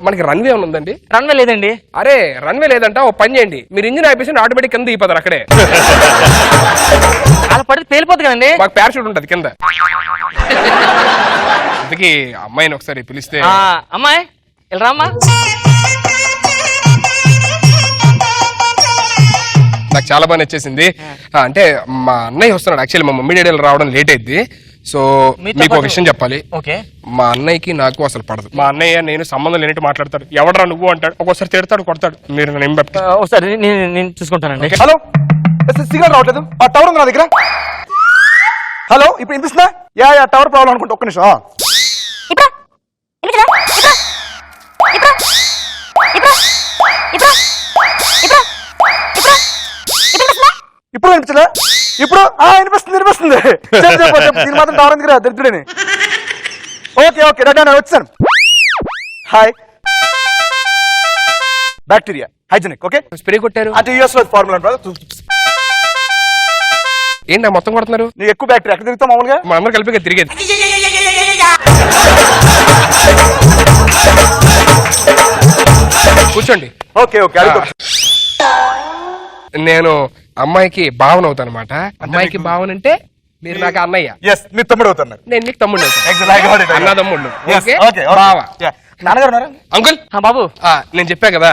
మనకి రన్వే ఉందండి?
రన్వే లేదండి.
అరే రన్వే లేదంట, ఓ పని చేయండి, మీరు ఇంజిన్ ఆపేసి ఆటోమేటిక్ కింద దిగిపోతారు అక్కడే.
అలా పడితే పేలిపోతుంది కదండి.
మాకు పారాషూట్ ఉంటది కింద. అందుకే అమ్మాయిని ఒకసారి పిలిస్తే.
అమ్మాయి వెళ్ళరా అమ్మా.
నాకు చాలా బాగా నచ్చేసింది. అంటే మా అన్నయ్య వస్తున్నాడు. యాక్చువల్లీ మా మమ్మీ డాడీ రావడం లేట్ అయింది. సో మీకు ఒక విషయం చెప్పాలి. మా అన్నయ్యకి నాకు అసలు పడదు. మా అన్నయ్య నేను సంబంధం లేనట్టు మాట్లాడతాడు. ఎవడరా నువ్వు అంటాడు, ఒక్కోసారి తిడతాడు, కొడతాడు. మీరు నన్ను ఏం పెడతారు?
ఒకసారి నేను చూసుకుంటానండి.
హలో, సిగ్నల్ రావట్లేదు. ఆ టవర్ ఉంది నా దగ్గర. హలో, ఇప్పుడు వినిపిస్తుందా? యా టవర్ ప్రాబ్లం అనుకుంటా. ఒక్క నిమిషం. ఇప్పుడు వినిపించలే? ఇప్పుడు వినిపిస్తుంది. దీని మాత్రం టవర్ ఎందుకు రా దరిద్రుడని. ఓకే రెడీ నేను వచ్చాను. Hi. Bacteria hygienic. Okay,
spray కొట్టారు
అంటే యూఎస్ లో ఫార్ములా.
ఏంటి మొత్తం కొడుతున్నారు?
నీకు ఎక్కువ బ్యాక్టీరియా ఎక్కడ తిరుగుతావు మామూలుగా?
మా అందరు కలిపి తిరిగేది. కూర్చోండి.
ఓకే
నేను అమ్మాయికి భావన అవుతాను అనమాట. అమ్మాయికి భావన అంటే మీరు నాకు అన్నయ్య.
నీ తమ్ముడు అవుతున్నారు.
నేను నీకు తమ్ముడు అన్న తమ్ముడు.
నాన్నగారు
అంకుల్.
బాబు
నేను చెప్పా కదా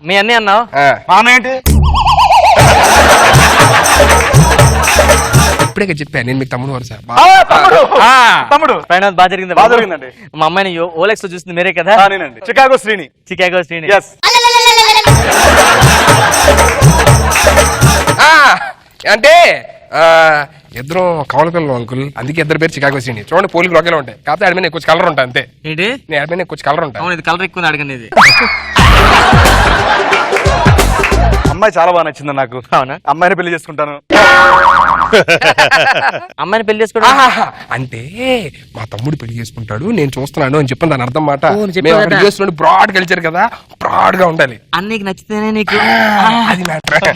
మీ అన్నయ్య అన్నావు.
మా అన్న ఏంటి?
ఇప్పుడే చెప్పా నేను మీకు తమ్ముడు వరుస.
తమ్ముడు
బాగా జరిగింది.
బాగా జరిగిందండి.
మా అమ్మాయిని ఓలెక్స్ లో చూస్తుంది మీరే కదా?
నేనండి. చికాగో శ్రీని.
అంటే ఇద్దరు కవల పిల్లలు అంకుల్, అందుకే ఇద్దరు పేరు చికాగో శ్రీని. చూడండి పోలికలు ఒకేలా ఉంటాయి, కాకపోతే ఆడి మీద కొంచెం కలర్ ఉంటాయి అంతే.
ఏంటి?
నేను ఆడి మీద కొంచెం కలర్ ఉంటాయి.
ఇది కలర్ ఎక్కువ అడగండి. ఇది
అమ్మాయి చాలా బాగా నచ్చింది నాకు.
అవునా?
అమ్మాయిని పెళ్లి చేసుకుంటాను.
అమ్మాయిని పెళ్లి చేసుకోవడం
అంటే మా తమ్ముడు పెళ్లి చేసుకుంటాడు, నేను చూస్తున్నాను అని చెప్పి దాని అర్థం మాట.
ఓ,
బ్రాడ్ కల్చర్ కదా, బ్రాడ్ గా ఉండాలి.
అన్నీకి నచ్చితేనే నీకు
అది మ్యాటర్.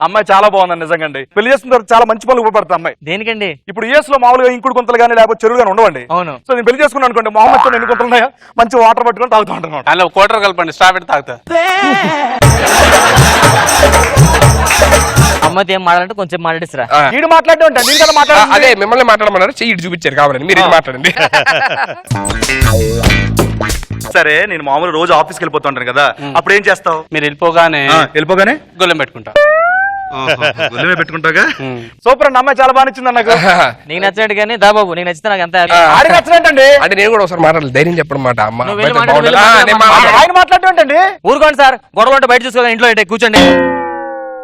అమ్మాయి చాలా బాగుందండి నిజంగా. పెళ్లి చేసుకున్న తర్వాత చాలా మంచి పనులు ఉపయోగపడతాయి అమ్మాయి.
దేనికండి?
ఇప్పుడు యూఎస్ లో మామూలుగా ఇంకుడు గుంతలు కానీ లేకపోతే చెరువు కానీ ఉండవండి.
అవును.
సో నేను పెళ్లి చేసుకున్నాను అనుకోండి, మొహమ్మద్ తో ఎన్ని గుంతలు ఉన్నాయో మంచి వాటర్ పట్టుకొని తాగుతూ ఉంటాను.
అలా కోటర్ కలపండి, స్ట్రాబెట్ తాగుతా.
అమ్మతో ఏం మాట్లాడంటే కొంచెం మాట్లాడిస్తురా.
వీడు మాట్లాడడం అంటే నేను కదా మాట్లాడాలి.
అదే మిమ్మల్ని మాట్లాడమన్నారు, చెయ్యి ఇటు చూపించారు కావాలని, మీరు ఇది మాట్లాడండి.
సరే నేను మామూలు రోజు ఆఫీస్కి వెళ్ళిపోతుంటాను కదా, అప్పుడు ఏం చేస్తావు?
మీరు వెళ్ళిపోగానే గొల్లెం పెట్టుకుంటా.
గొల్లెమే పెట్టుకుంటావుగా.
సూపర్ అండి, అమ్మాయి చాలా బాగా నచ్చింది నాకు.
నీకు నచ్చినట్టు కానీ దా బాబు, నీకు నచ్చితే నాకు ఎంత
ఆడికి నచ్చినట్టండి.
అంటే నేను కూడా ఒకసారి మాట్లాడాలి, ధైర్యం చెప్పడం మాట. అమ్మ
నువ్వు వెళ్ళి
అబ్బాయితో
మాట్లాడు,
బాగుండాలి.
వెళ్ళి
నేను మాట్లాడాలి.
ఆయన మాట్లాడటం ఏంటండి?
ఊరుకోండి సార్, గొడవ ఉంటే బయట చూసుకోవాలి, ఇంట్లో ఏంటి కూర్చోండి.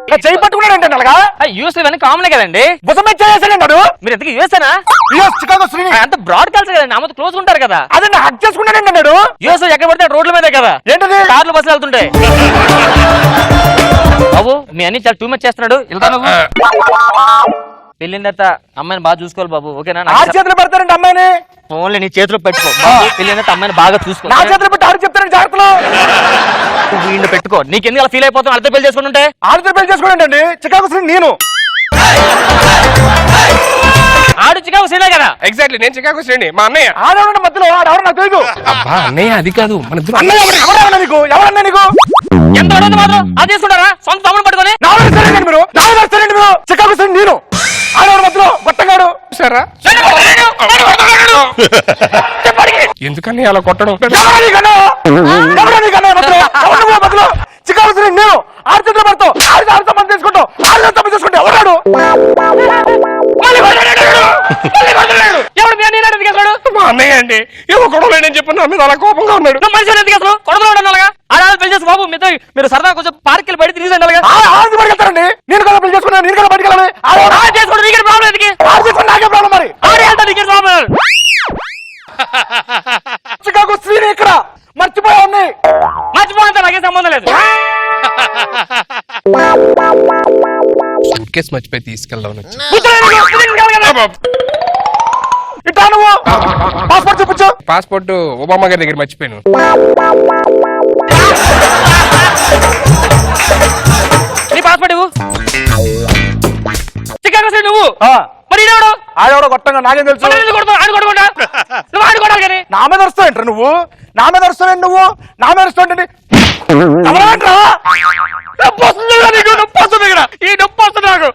ఇలా చేయి పట్టుకున్నాడు ఏంటండి అలాగా?
యూఎస్ ఇవన్నీ కామన్ కదండి.
భుజమే చేసేసాడు.
మీరు ఎందుకు యూఎస్ఏనా?
చికాగో శ్రీని
అంత బ్రాడ్ కల్చర్ కదండి, అమ్మతో క్లోజ్ ఉంటారు కదా.
అదే హక్ చేసుకున్నాడు అన్నాడు.
యూఎస్ ఎక్కడ పడితే రోడ్ల మీదే కదా.
ఏంటది?
కార్లు బస్సులు వెళ్తుంటాయి. బాబు మీ అన్ని చాలా టూ మచ్ చేస్తున్నాడు, వెళ్తా నువ్వు. పెళ్ళిన తర్వాత అమ్మాయిని బాగా చూసుకోవాలి బాబు, ఓకేనా?
ఆ చేతులు పెడతారండి అమ్మాయిని.
ఓన్లీ నీ చేతిలో పెట్టుకో. పెళ్ళిన తర్వాత అమ్మాయిని బాగా చూసుకో.
నా చేతులు పెట్టి ఆడు చెప్తారండి జాగ్రత్తలు.
నువ్వు వీడిని పెట్టుకో. నీకెందుకు అలా ఫీల్ అయిపోతావు? అర్థం పెళ్లి చేసుకుని ఉంటే
ఆడితో పెళ్లి చేసుకోండి. చికాగో శ్రీని నేను.
ఆడు చికాగో సీనే కదా.
ఎగ్జాక్ట్లీ, నేను చికాగో శ్రేణి, మా అన్నయ్య.
ఆడవడం మధ్యలో ఆడెవరు నాకు తెలియదు.
అబ్బా అన్నయ్య అది కాదు, మన ఇద్దరు
అన్నయ్య ఎవరన్నా నీకు? ఎవరన్నా నీకు?
ఎంత అడగదు మాత్రం అది తీసుకుంటారా? సొంత తమ్ముడు పట్టుకొని
నా వస్తారండి మీరు. చికాగో శ్రీని నేను. ఆడవడం మధ్యలో గొట్టగాడు.
సరా ఎందుకని అలా కొట్టడం?
చికాగో శ్రీని నేను. ఆడి చేతులు పడతావు, ఆడితో పని చేసుకుంటావు, ఆడితో తప్పు చేసుకుంటావు. ఎవరాడు?
ఎవడు మీ అన్నయ్య ఎందుకు వేసాడు?
మా అన్నయ్య అండి, ఏమో గొడవ లేడని చెప్పి నా మీద అలా కోపంగా ఉన్నాడు.
నువ్వు మనిషి ఎందుకు అసలు కొడుకులో ఉండాలిగా? ఆడాలి పెళ్లి చేసి బాబు మీరు సరదా కొంచెం పార్క్ వెళ్ళి బయట తిరిగి ఉండాలిగా.
ఆడి పడికెళ్తారండి. నేను కదా పెళ్లి చేసుకున్నాను, నేను కదా బయటకెళ్ళాలి.
చేసుకోండి, నీకే ప్రాబ్లం ఎందుకు?
ఆడి చేసుకుని నాకే ప్రాబ్లం మరి.
ఆడే అంటే నీకే ప్రాబ్లం.
చికాగో శ్రీని ఇక్కడ మర్చిపోయా ఉన్నాయి.
మర్చిపోతే నాకే సంబంధం లేదు.
కేసు మర్చిపోయి తీసుకెళ్దాం.
ఇట్టా నువ్వు పాస్పోర్ట్ చూపించు.
పాస్పోర్ట్ ఒబామా గారి దగ్గర మర్చిపోయాను.
నీ పాస్పోర్ట్ ఇవ్వు. చికాగో సైడ్ నువ్వు మరి
ఆడెవడో కొట్టంగా నాకేం తెలుసు.
నువ్వు ఆడుకోవాలి కానీ
నా మీద వస్తావేంట్రా నువ్వు? నా మీద వస్తావేంటి నువ్వు? నా మీద వస్తావేంటి?
నొప్పి వస్తుంది నాకు.